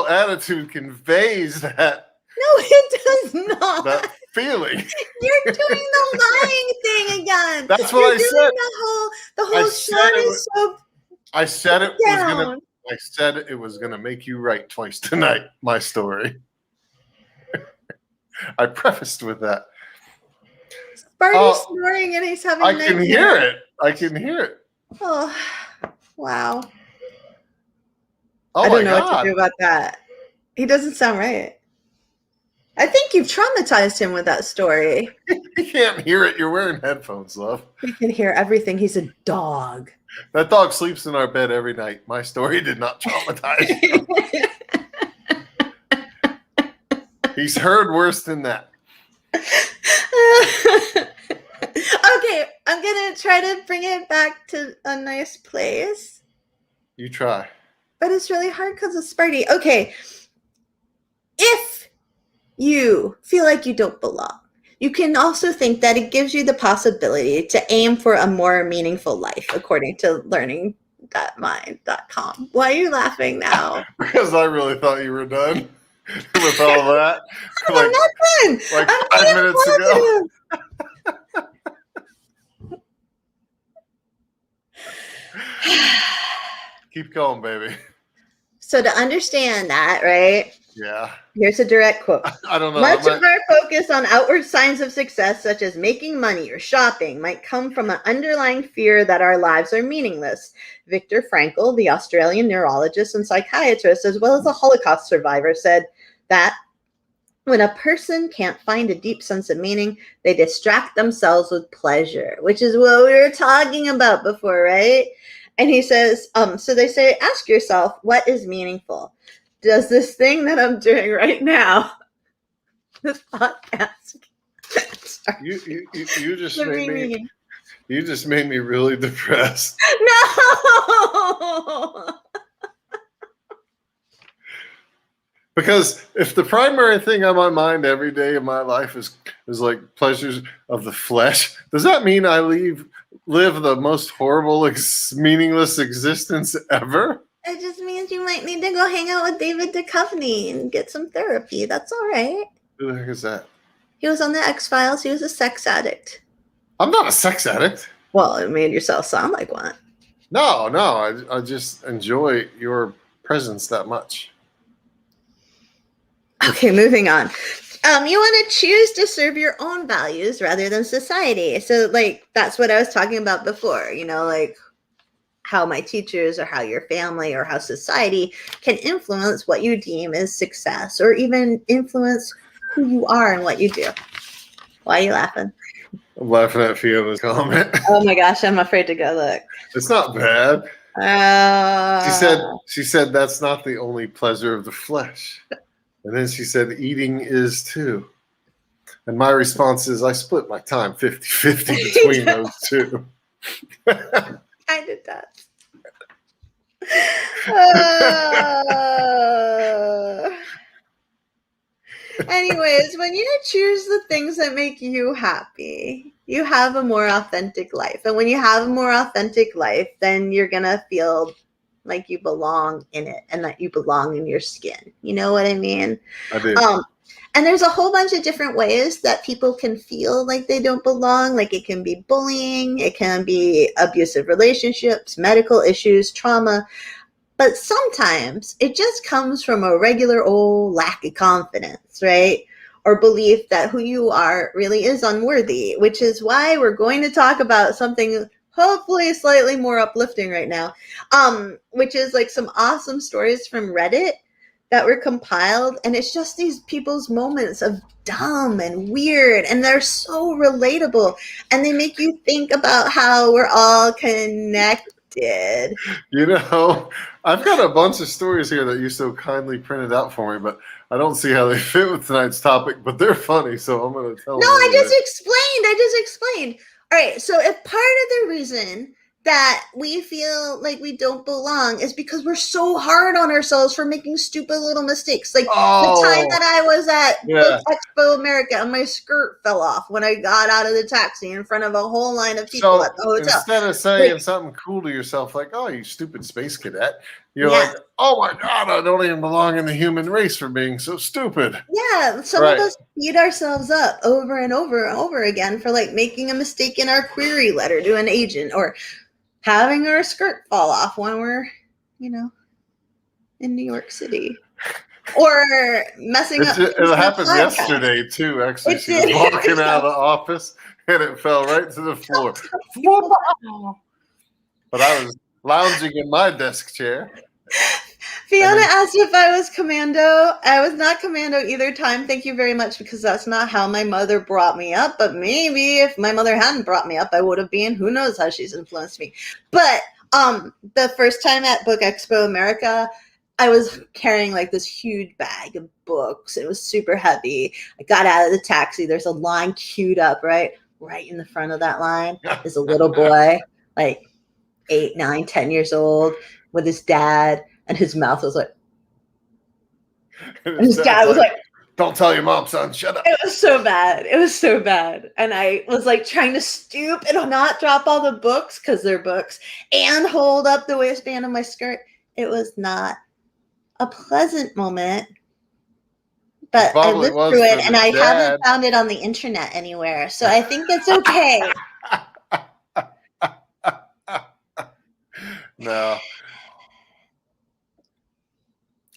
attitude conveys that. No, it does not. That feeling. You're doing the lying thing again. That's what I said. The whole shot is so. I said it was gonna make you right twice tonight. My story. I prefaced with that. Barney's snoring and he's having. I can hear it. Oh, wow. Oh, I don't know what to do about that. He doesn't sound right. I think you've traumatized him with that story. You can't hear it. You're wearing headphones, love. He can hear everything. He's a dog. That dog sleeps in our bed every night. My story did not traumatize him. He's heard worse than that. Okay, I'm going to try to bring it back to a nice place. You try. But it's really hard because of Sparty. Okay, if you feel like you don't belong, you can also think that it gives you the possibility to aim for a more meaningful life, according to learning.mind.com. Why are you laughing now? Because I really thought you were done with all of that. I'm not done. Like 5 minutes ago. Keep going, baby. So to understand that, right, Yeah. Here's a direct quote. I don't know. Much of our focus on outward signs of success, such as making money or shopping, might come from an underlying fear that our lives are meaningless. Viktor Frankl, the Australian neurologist and psychiatrist, as well as a Holocaust survivor, said that when a person can't find a deep sense of meaning, they distract themselves with pleasure, which is what we were talking about before, right? And he says, so they say, ask yourself, what is meaningful? Does this thing that I'm doing right now, this podcast, you just made me really depressed. No. Because if the primary thing on my mind every day of my life is like pleasures of the flesh, does that mean I live the most horrible, meaningless existence ever? It just means you might need to go hang out with David Duchovny and get some therapy. That's all right. Who the heck is that? He was on the X-Files. He was a sex addict. I'm not a sex addict. Well, it made yourself sound like one. No. I just enjoy your presence that much. Okay, moving on. You want to choose to serve your own values rather than society. So, like, that's what I was talking about before, like how my teachers or how your family or how society can influence what you deem as success or even influence who you are and what you do. Why are you laughing? I'm laughing at Fiona's comment. Oh my gosh, I'm afraid to go look. It's not bad. She said that's not the only pleasure of the flesh. And then she said, eating is too. And my response is, I split my time 50-50 between those two. Kind of does. Anyways, when you choose the things that make you happy, you have a more authentic life. And when you have a more authentic life, then you're going to feel like you belong in it and that you belong in your skin. You know what I mean? I do. And there's a whole bunch of different ways that people can feel like they don't belong. Like it can be bullying, it can be abusive relationships, medical issues, trauma. But sometimes it just comes from a regular old lack of confidence, right? Or belief that who you are really is unworthy, which is why we're going to talk about something hopefully slightly more uplifting right now, which is like some awesome stories from Reddit that were compiled. And it's just these people's moments of dumb and weird, and they're so relatable. And they make you think about how we're all connected. I've got a bunch of stories here that you so kindly printed out for me, but I don't see how they fit with tonight's topic, but they're funny, so I'm going to tell them. No, I just explained. All right, so if part of the reason that we feel like we don't belong is because we're so hard on ourselves for making stupid little mistakes. Like the time that I was at Book Expo America and my skirt fell off when I got out of the taxi in front of a whole line of people at the hotel. Instead of saying something cool to yourself like, oh, you stupid space cadet, you're like, oh my God, I don't even belong in the human race for being so stupid. Yeah, some of us beat ourselves up over and over and over again for like making a mistake in our query letter to an agent or having our skirt fall off when we're, in New York City. Or messing up. It happened yesterday, too, actually. She was walking out of the office, and it fell right to the floor. But I was lounging in my desk chair. Fiona asked if I was commando. I was not commando either time. Thank you very much, because that's not how my mother brought me up. But maybe if my mother hadn't brought me up, I would have been. Who knows how she's influenced me. But the first time at Book Expo America, I was carrying like this huge bag of books. It was super heavy. I got out of the taxi. There's a line queued up, right in the front of that line is a little boy, like 8, 9, 10 years old, with his dad. And his mouth was like, and his dad was like, don't tell your mom, son, shut up. It was so bad. And I was like trying to stoop and not drop all the books, because they're books, and hold up the waistband of my skirt. It was not a pleasant moment, but I lived through it, and I haven't found it on the internet anywhere. So I think it's okay. No.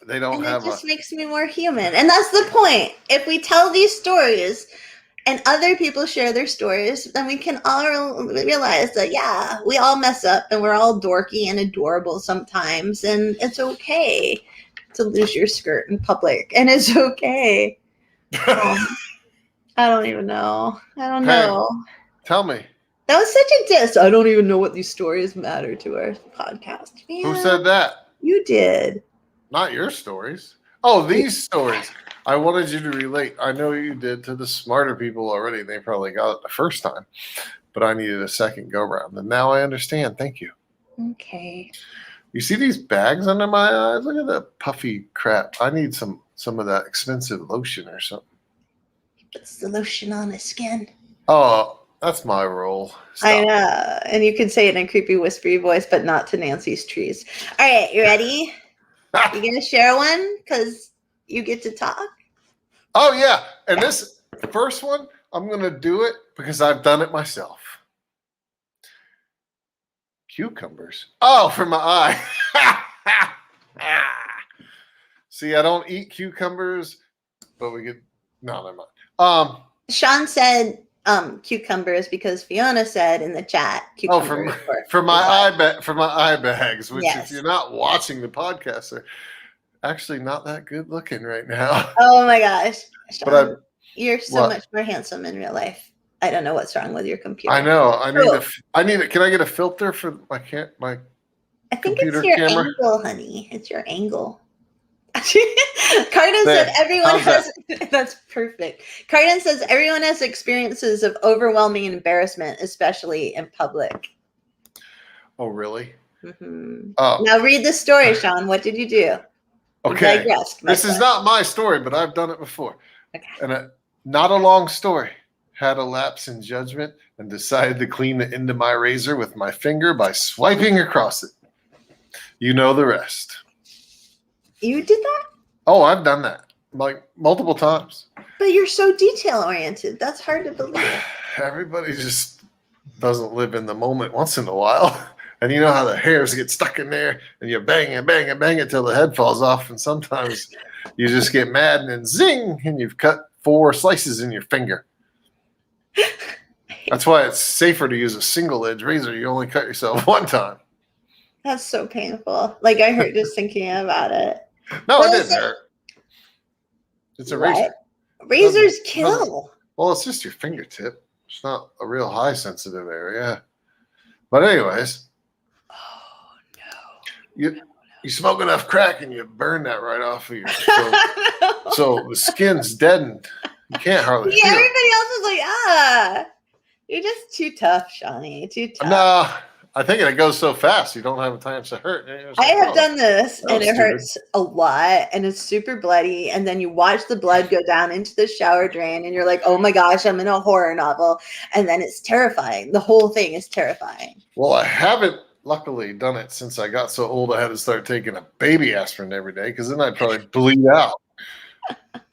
They don't And have it just makes me more human. And that's the point. If we tell these stories and other people share their stories, then we can all realize that, yeah, we all mess up and we're all dorky and adorable sometimes. And it's okay to lose your skirt in public. And it's okay. I don't even know. I don't know. Tell me. That was such a diss. I don't even know what these stories matter to our podcast. Man, Who said that? You did. Not your stories. Oh, these stories. I wanted you to relate. I know you did to the smarter people already. They probably got it the first time, but I needed a second go round. And now I understand. Thank you. Okay. You see these bags under my eyes? Look at that puffy crap. I need some of that expensive lotion or something. He puts the lotion on his skin. Oh, that's my role. Stop. I know. And you can say it in a creepy, whispery voice, but not to Nancy's trees. All right, you ready? You going to share one? Because you get to talk. Oh, yeah. And this first one, I'm going to do it because I've done it myself. Cucumbers. Oh, for my eye. See, I don't eat cucumbers, but we could. No, never mind. Sean said cucumbers because Fiona said in the chat cucumbers. For my eye bags, which yes. If you're not watching the podcast, are actually not that good looking right now. Oh my gosh, Sean, but you're so much more handsome in real life. I don't know what's wrong with your computer. I know. I need it. Can I get a filter for my I think it's your camera? angle, honey. It's your angle. Cardin said everyone has. That's perfect. Cardin says everyone has experiences of overwhelming embarrassment, especially in public. Oh, really? Mm-hmm. Oh. Now read the story, Sean. What did you do? Okay. This is not my story, but I've done it before. Okay. And not a long story. Had a lapse in judgment and decided to clean the end of my razor with my finger by swiping across it. You know the rest. You did that? Oh, I've done that like multiple times. But you're so detail oriented. That's hard to believe. Everybody just doesn't live in the moment once in a while. And you know how the hairs get stuck in there and you bang it till the head falls off. And sometimes you just get mad and then zing, and you've cut 4 slices in your finger. That's why it's safer to use a single edge razor. You only cut yourself one time. That's so painful. Like I hurt just thinking about it. No, it didn't hurt. It's a razor. Razors kill. Well, it's just your fingertip. It's not a real high sensitive area. But anyways. Oh no. You smoke enough crack and you burn that right off of your so the skin's deadened. You can't hardly feel everybody else is like, you're just too tough, Shawnee. Too tough. No, I think it goes so fast you don't have time to hurt. I have done this and it hurts a lot and it's super bloody. And then you watch the blood go down into the shower drain and you're like, oh my gosh, I'm in a horror novel. And then it's terrifying. The whole thing is terrifying. Well, I haven't luckily done it since I got so old I had to start taking a baby aspirin every day because then I'd probably bleed out.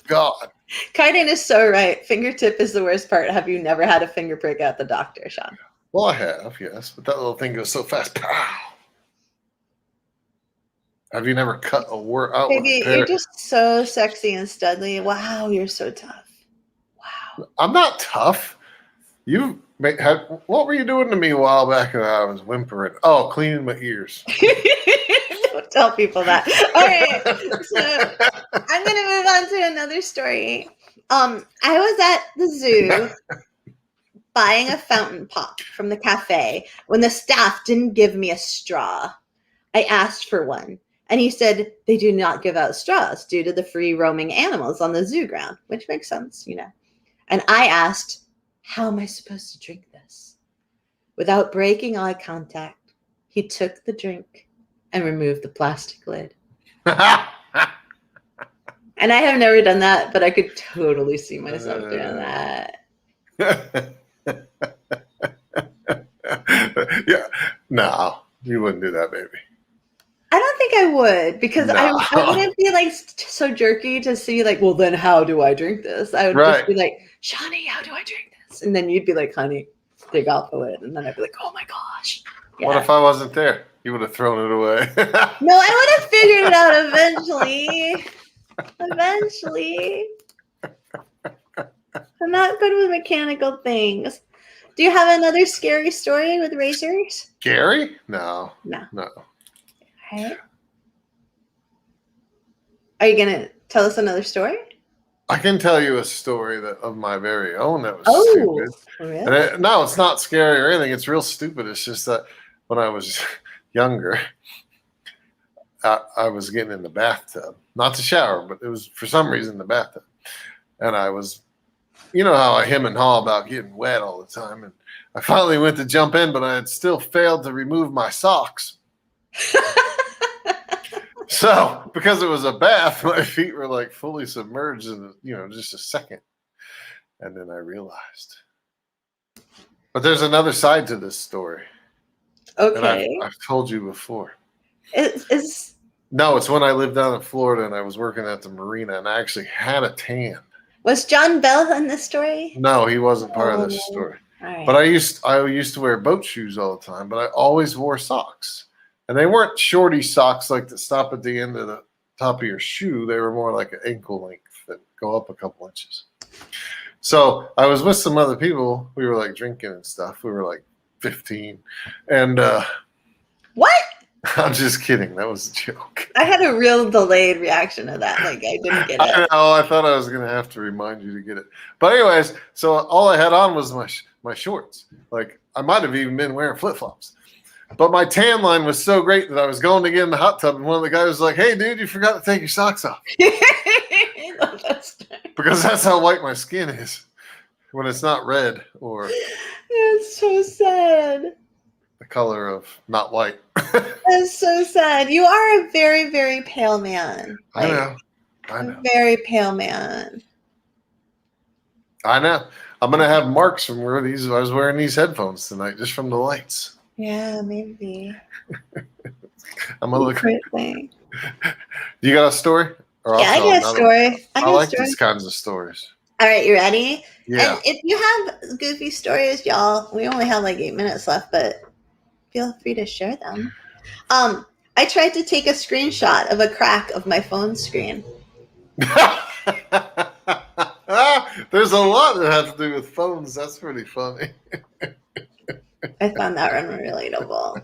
God. Kaiden is so right. Fingertip is the worst part. Have you never had a finger prick at the doctor, Sean? Well, I have, yes. But that little thing goes so fast. Pow! Have you never cut a wart out with a pair? You're just so sexy and studly. Wow, you're so tough. Wow. I'm not tough. What were you doing to me a while back when I was whimpering? Oh, cleaning my ears. Don't tell people that. All right. So I'm going to move on to another story. I was at the zoo buying a fountain pop from the cafe when the staff didn't give me a straw. I asked for one. And he said they do not give out straws due to the free roaming animals on the zoo ground, which makes sense, you know. And I asked, how am I supposed to drink this? Without breaking eye contact, he took the drink and removed the plastic lid. And I have never done that, but I could totally see myself doing that. Yeah. No, you wouldn't do that, baby. I don't think I would because I wouldn't be like so jerky to see like, well, then how do I drink this? I would just be like, Shawnee, how do I drink this? And then you'd be like, honey, take off the lid. And then I'd be like, oh my gosh. Yeah. What if I wasn't there? You would have thrown it away. No, I would have figured it out eventually. Eventually. I'm not good with mechanical things. Do you have another scary story with razors? Gary? No. No. No. All right. Are you going to tell us another story? I can tell you a story of my very own that was stupid. Really? And no, it's not scary or anything. It's real stupid. It's just that when I was younger, I was getting in the bathtub. Not to shower, but it was for some reason the bathtub. And I was, you know how I hem and haw about getting wet all the time. And I finally went to jump in, but I had still failed to remove my socks. So, because it was a bath, my feet were like fully submerged in, just a second. And then I realized. But there's another side to this story. Okay. And I've told you before. No, it's when I lived down in Florida and I was working at the marina and I actually had a tan. Was John Bell in this story? No, he wasn't part of this story. All right. But I used to wear boat shoes all the time, but I always wore socks. And they weren't shorty socks like that stop at the end of the top of your shoe. They were more like an ankle length that go up a couple inches. So I was with some other people. We were like drinking and stuff. We were like 15. And what? I'm just kidding. That was a joke. I had a real delayed reaction to that. Like I didn't get it. I know. I thought I was going to have to remind you to get it. But anyways, so all I had on was my shorts. Like I might have even been wearing flip-flops. But my tan line was so great that I was going to get in the hot tub, and one of the guys was like, "Hey, dude, you forgot to take your socks off." Because that's how white my skin is when it's not red or. It's so sad. The color of not white. That's so sad. You are a very, very pale man. I know. A very pale man. I know. I'm gonna have marks from where I was wearing these headphones tonight, just from the lights. Yeah, maybe. I'm gonna look. Great thing. You got a story? Yeah, I got a story. I like these kinds of stories. All right, you ready? Yeah. And if you have goofy stories, y'all, we only have like 8 minutes left, but feel free to share them. I tried to take a screenshot of a crack of my phone screen. There's a lot that has to do with phones. That's pretty funny. I found that one relatable.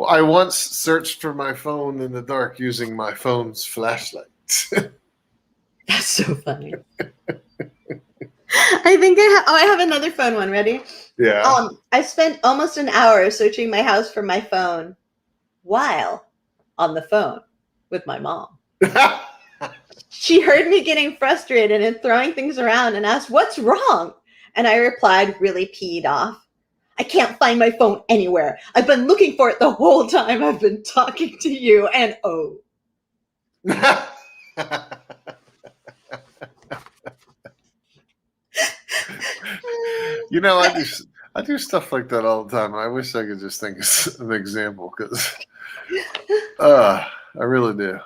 I once searched for my phone in the dark using my phone's flashlight. That's so funny. I think I have another phone one. Ready? Yeah. I spent almost an hour searching my house for my phone while on the phone with my mom. She heard me getting frustrated and throwing things around and asked, "What's wrong?" And I replied, really peed off, "I can't find my phone anywhere. I've been looking for it the whole time I've been talking to you, and oh." You know, I do stuff like that all the time. I wish I could just think of an example because I really do.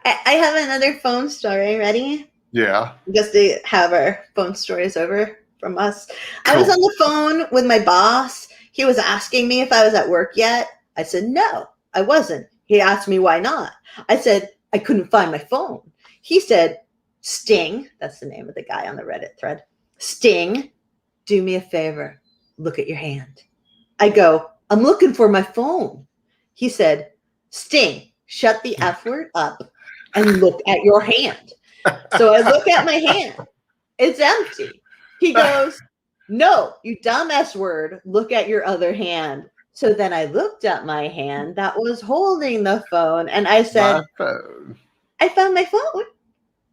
I have another phone story. Ready? Yeah. Just to have our phone stories over from us. Cool. I was on the phone with my boss. He was asking me if I was at work yet. I said, no, I wasn't. He asked me why not. I said, I couldn't find my phone. He said, Sting, that's the name of the guy on the Reddit thread. Sting, do me a favor. Look at your hand. I go, I'm looking for my phone. He said, Sting, shut the F word up and look at your hand. So I look at my hand. It's empty. He goes, no, you dumb S word. Look at your other hand. So then I looked at my hand that was holding the phone and I said, I found my phone.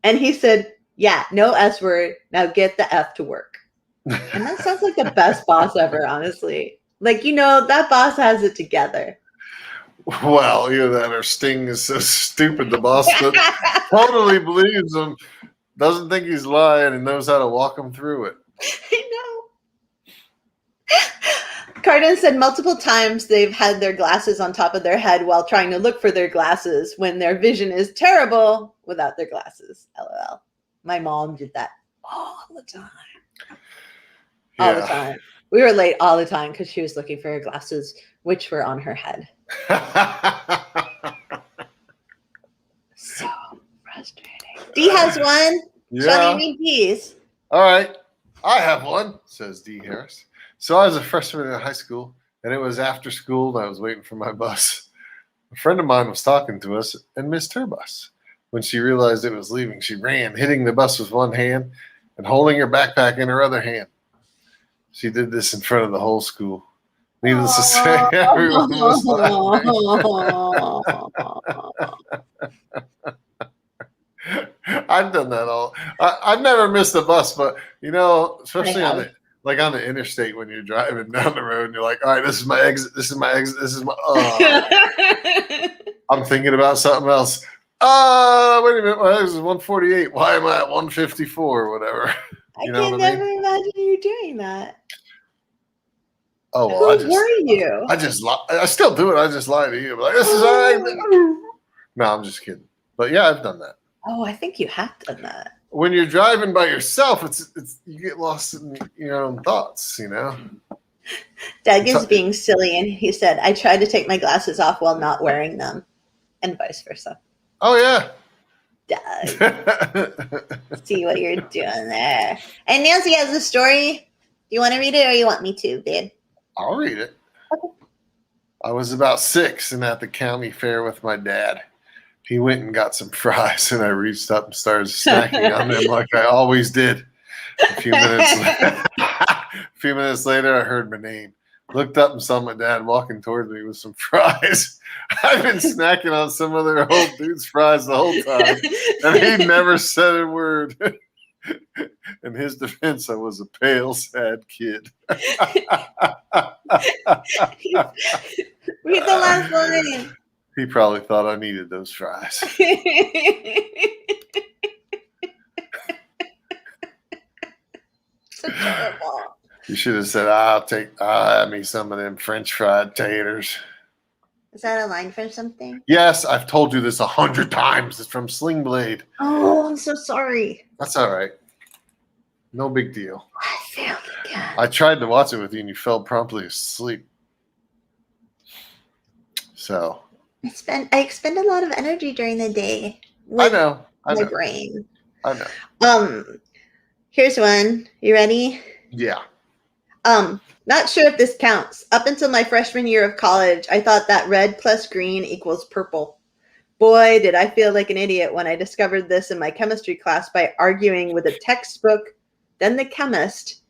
And he said, yeah, no S word. Now get the F to work. And that sounds like the best boss ever, honestly. Like, that boss has it together. Well, either that or Sting is so stupid. The boss totally believes him, doesn't think he's lying, and knows how to walk him through it. I know. Cardin said multiple times they've had their glasses on top of their head while trying to look for their glasses when their vision is terrible without their glasses. LOL. My mom did that all the time. All the time. We were late all the time because she was looking for her glasses, which were on her head. So frustrating. D has one. Yeah. Show me D's. All right. I have one, says D. Harris. So I was a freshman in high school, and it was after school, and I was waiting for my bus. A friend of mine was talking to us and missed her bus. When she realized it was leaving, she ran, hitting the bus with one hand and holding her backpack in her other hand. She did this in front of the whole school. Needless to say, everyone was laughing. I've done that all. I've never missed a bus, but especially on the interstate when you're driving down the road and you're like, all right, this is my exit. This is my exit. This is my. I'm thinking about something else. Wait a minute. Well, this is 148. Why am I at 154 or whatever? I can never imagine you doing that. Oh, well, who were you? I still do it. I just lie to you. I'm like, this is all right. No, I'm just kidding. But yeah, I've done that. Oh, I think you have done that. When you're driving by yourself, it's you get lost in your own thoughts, Doug is being silly, and he said, I tried to take my glasses off while not wearing them, and vice versa. Oh, yeah. Doug. See what you're doing there. And Nancy has a story. Do you want to read it, or you want me to, babe? I'll read it. Okay. I was about 6 and at the county fair with my dad. He went and got some fries, and I reached up and started snacking on them like I always did. A few minutes later, I heard my name. Looked up and saw my dad walking towards me with some fries. I've been snacking on some other old dude's fries the whole time, and he never said a word. In his defense, I was a pale, sad kid. Read the last line. He probably thought I needed those fries. So terrible. You should have said, I'll have me some of them French fried taters. Is that a line for something? Yes, I've told you this 100 times. It's from Sling Blade. Oh, I'm so sorry. That's all right. No big deal. I failed again. I tried to watch it with you, and you fell promptly asleep. So. I expend a lot of energy during the day. I know. My brain. I know. Here's one. You ready? Yeah. Not sure if this counts. Up until my freshman year of college, I thought that red plus green equals purple. Boy, did I feel like an idiot when I discovered this in my chemistry class by arguing with a textbook, then the chemist,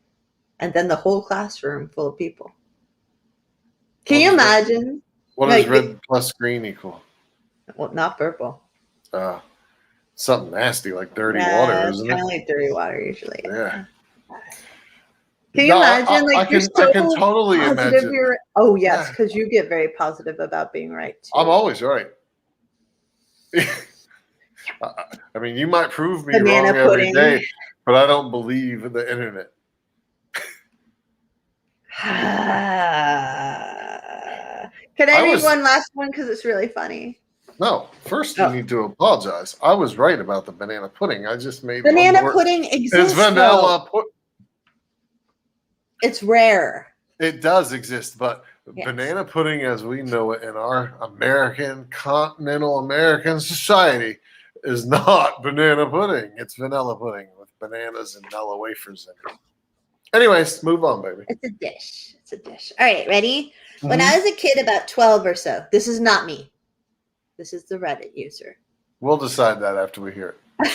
and then the whole classroom full of people. Can you imagine? What does red plus green equal? Well, not purple. Something nasty like dirty water, isn't it? Kind of like dirty water usually. Yeah. Can you imagine? I can totally imagine. Oh, yes, because you get very positive about being right, too. I'm always right. I mean, you might prove me wrong every day, but I don't believe in the internet. Can I read one last one because it's really funny? No, first you need to apologize. I was right about the banana pudding. I just made banana pudding exists. It's vanilla pudding. It's rare. It does exist, but banana pudding as we know it in our continental American society is not banana pudding. It's vanilla pudding with bananas and Nella wafers in it. Anyways, move on, baby. It's a dish. It's a dish. All right, ready? Mm-hmm. When I was a kid, about 12 or so, this is not me. This is the Reddit user. We'll decide that after we hear it.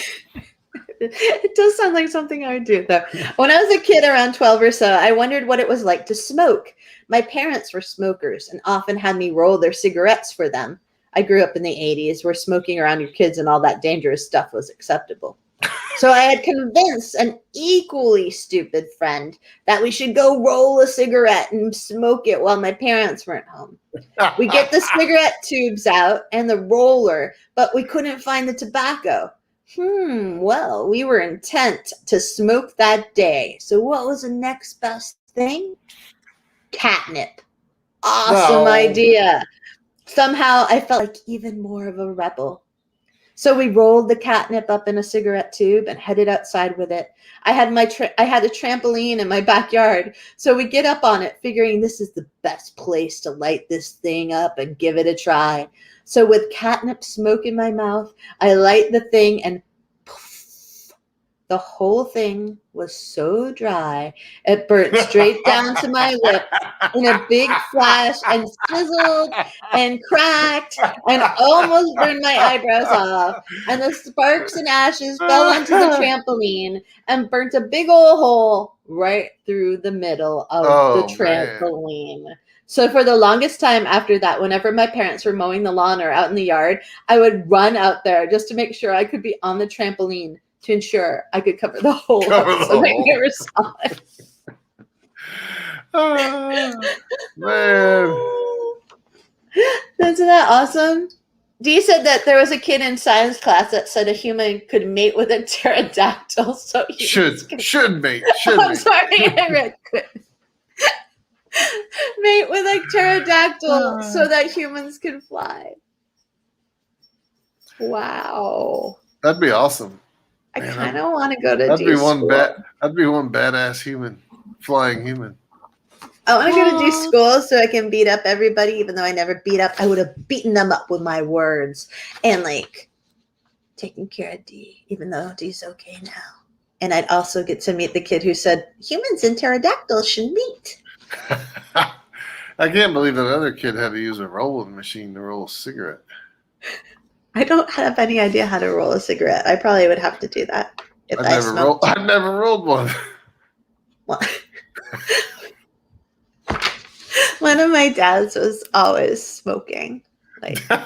It does sound like something I would do, though. When I was a kid around 12 or so, I wondered what it was like to smoke. My parents were smokers and often had me roll their cigarettes for them. I grew up in the 80s where smoking around your kids and all that dangerous stuff was acceptable. So I had convinced an equally stupid friend that we should go roll a cigarette and smoke it while my parents weren't home. We get the cigarette tubes out and the roller, but we couldn't find the tobacco. Well, we were intent to smoke that day. So what was the next best thing? Catnip. Awesome idea. Somehow I felt like even more of a rebel. So we rolled the catnip up in a cigarette tube and headed outside with it. I had a trampoline in my backyard, so we get up on it, figuring this is the best place to light this thing up and give it a try. So with catnip smoke in my mouth, I light the thing and poof, the whole thing was so dry, it burnt straight down to my lip in a big flash and sizzled and cracked and almost burned my eyebrows off. And the sparks and ashes fell onto the trampoline and burnt a big old hole right through the middle of the trampoline. Man. So for the longest time after that, whenever my parents were mowing the lawn or out in the yard, I would run out there just to make sure I could be on the trampoline to ensure I could cover the hole so they never saw it. Oh, man. Isn't that awesome? Dee said that there was a kid in science class that said a human could mate with a pterodactyl. So should mate. I'm sorry, I read could. Mate with a pterodactyl so that humans can fly. Wow. That'd be awesome. I kind of want to go to That'd be one badass human, flying human. I want to go to Dee's school so I can beat up everybody, even though I never beat up. I would have beaten them up with my words and like taken care of Dee, even though Dee's okay now. And I'd also get to meet the kid who said humans and pterodactyls should meet. I can't believe that other kid had to use a rolling machine to roll a cigarette. I don't have any idea how to roll a cigarette. I probably would have to do that if I smoked. I've never rolled one. Well, one of my dads was always smoking. Like, I'm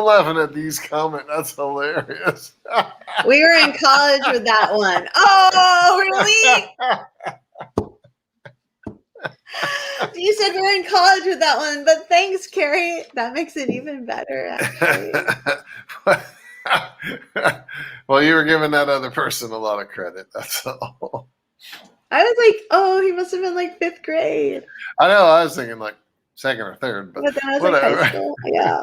laughing at these comments. That's hilarious. We were in college with that one. Oh, really? You said we were in college with that one, but thanks, Carrie. That makes it even better, actually. Well, you were giving that other person a lot of credit. That's all. I was like, oh, he must have been like 5th grade. I know. I was thinking like 2nd or 3rd, but then I was whatever. like high school. Yeah.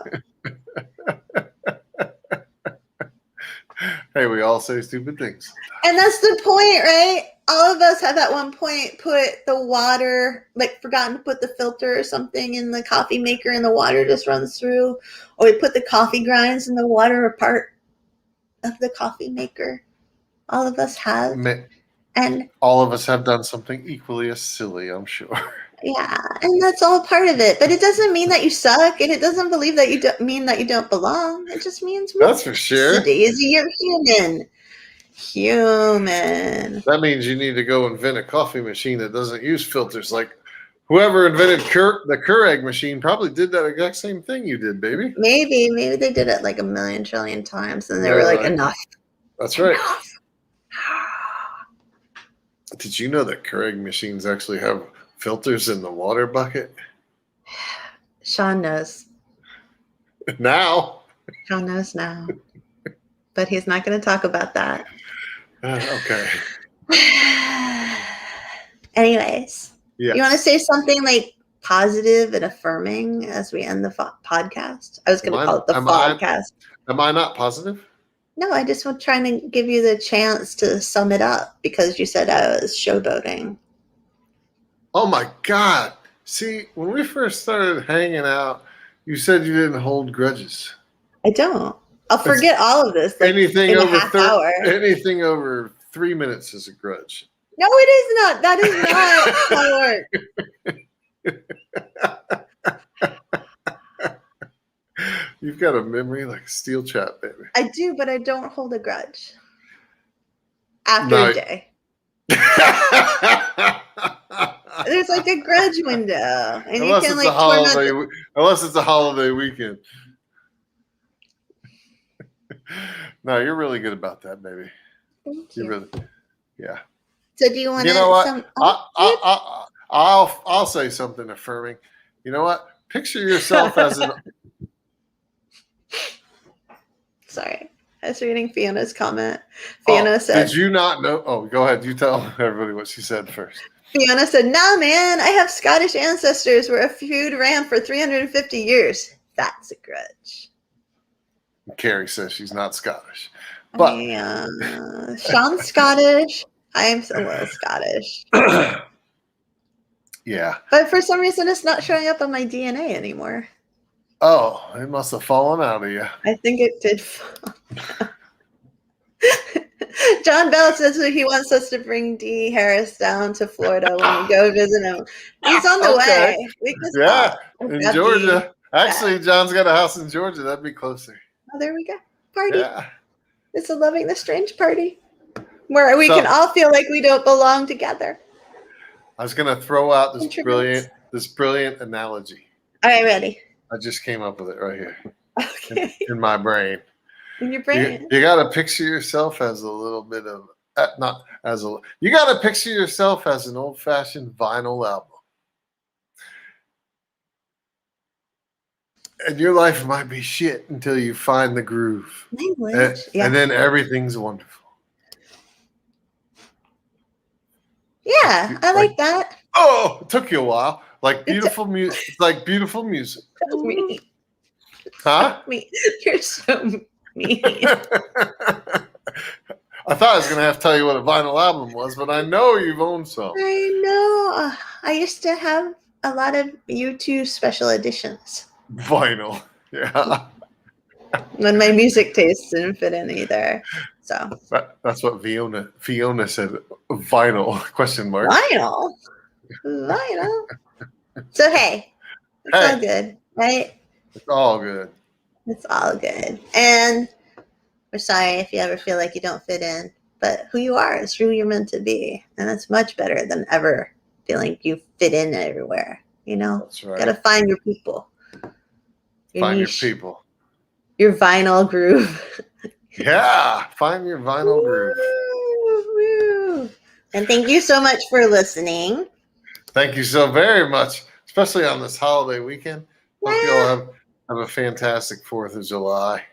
Hey, we all say stupid things. And that's the point, right? All of us have at one point put the water, like forgotten to put the filter or something in the coffee maker and the water just runs through. Or we put the coffee grinds in the water or part of the coffee maker. All of us have. And all of us have done something equally as silly, I'm sure. Yeah, and that's all part of it. But it doesn't mean that you suck, and it doesn't believe that you don't mean that you don't belong. It just means that's for sure. Daisy, you're human. Human. That means you need to go invent a coffee machine that doesn't use filters. Like whoever invented the Keurig machine probably did that exact same thing you did, baby. Maybe they did it like a million trillion times, and they were like, enough. That's right. Enough. Did you know that Keurig machines actually have filters in the water bucket? Sean knows. Now. Sean knows now. But he's not going to talk about that. Okay. Anyways. Yes. You want to say something like positive and affirming as we end the podcast? I was going to call it the podcast. Am I not positive? No, I just was trying to give you the chance to sum it up because you said I was showboating. Oh my God. See, when we first started hanging out, you said you didn't hold grudges. I don't. I'll forget all of this. Like, anything in over a half hour. Anything over 3 minutes is a grudge. No, it is not. That is not how it works. You've got a memory like a steel trap, baby. I do, but I don't hold a grudge. After a day. There's like a grudge window. And unless you can like unless it's a holiday weekend. No, you're really good about that, baby. Thank you. You really, yeah. So do you want to? You know what? I'll say something affirming. You know what? Picture yourself as an. Sorry, I was reading Fiona's comment. Fiona said, "Did you not know?" Oh, go ahead. You tell everybody what she said first. Fiona said, "Nah, man. I have Scottish ancestors where a feud ran for 350 years. That's a grudge." Carrie says she's not Scottish. But Sean's Scottish. I'm a little Scottish. Yeah. But for some reason, it's not showing up on my DNA anymore. Oh, it must have fallen out of you. I think it did fall. John Bell says that he wants us to bring D. Harris down to Florida when we go visit him. He's on the way. We can in Georgia. Actually, John's got a house in Georgia. That'd be closer. Oh, there we go. Party. Yeah. It's a Loving the Strange party where we can all feel like we don't belong together. I was going to throw out this brilliant analogy. All right, ready. I just came up with it right here. Okay. In my brain. In your brain. You got to picture yourself as a little bit of you got to picture yourself as an old-fashioned vinyl album. And your life might be shit until you find the groove. Language. And then everything's wonderful. Yeah, I like that. Oh, it took you a while. Like beautiful music. It's like beautiful music. Me. Huh? Me. You're so mean. I thought I was going to have to tell you what a vinyl album was, but I know you've owned some. I know. I used to have a lot of U2 special editions. Vinyl. Yeah. When my music taste didn't fit in either. So that's what Fiona said. Vinyl? Question mark. Vinyl. So hey, it's all good, right? It's all good. It's all good. And we're sorry if you ever feel like you don't fit in, but who you are is who you're meant to be, and that's much better than ever feeling you fit in everywhere. You know, that's right. Gotta find your people. Find niche, your people. Your vinyl groove. Yeah, find your vinyl groove. Woo. And thank you so much for listening. Thank you so very much, especially on this holiday weekend. Hope you all have a fantastic 4th of July.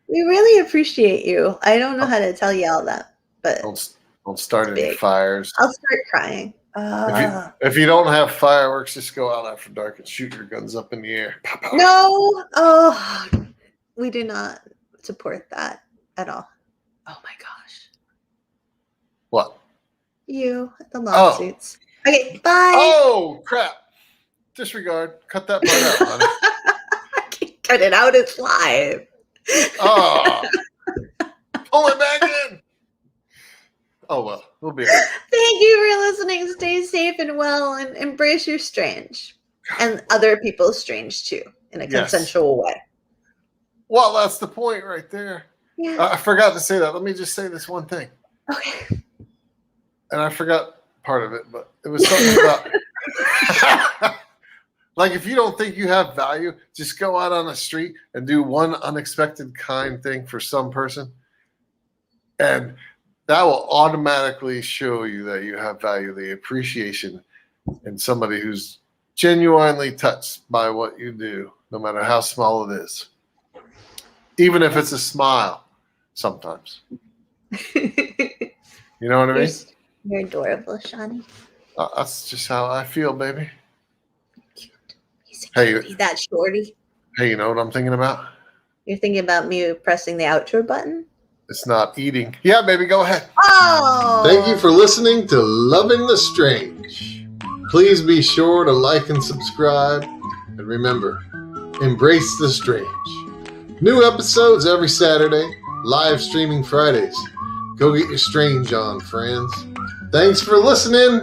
We really appreciate you. I don't know how to tell you all that, but don't start any fires. I'll start crying. If you don't have fireworks, just go out after dark and shoot your guns up in the air. No, we do not support that at all. Oh my gosh. What? You, the lawsuits. Okay, bye. Oh, crap. Disregard. Cut that part out, honey. I can't cut it out. It's live. Oh. Pull it back in. Oh, well. We'll be right. Thank you for listening. Stay safe and well, and embrace your strange. And other people's strange, too, in a consensual way. Well, that's the point right there. Yeah. I forgot to say that. Let me just say this one thing. Okay. And I forgot part of it, but it was something about like if you don't think you have value, just go out on the street and do one unexpected kind thing for some person. And that will automatically show you that you have value, the appreciation in somebody who's genuinely touched by what you do, no matter how small it is. Even if it's a smile, sometimes. You know what I mean? You're adorable, Shawnee. That's just how I feel, baby. Cute. Hey, that shorty. Hey, you know what I'm thinking about? You're thinking about me pressing the outro button? It's not eating. Yeah, baby, go ahead. Oh! Thank you for listening to Loving the Strange. Please be sure to like and subscribe. And remember, embrace the strange. New episodes every Saturday, live streaming Fridays. Go get your strange on, friends. Thanks for listening.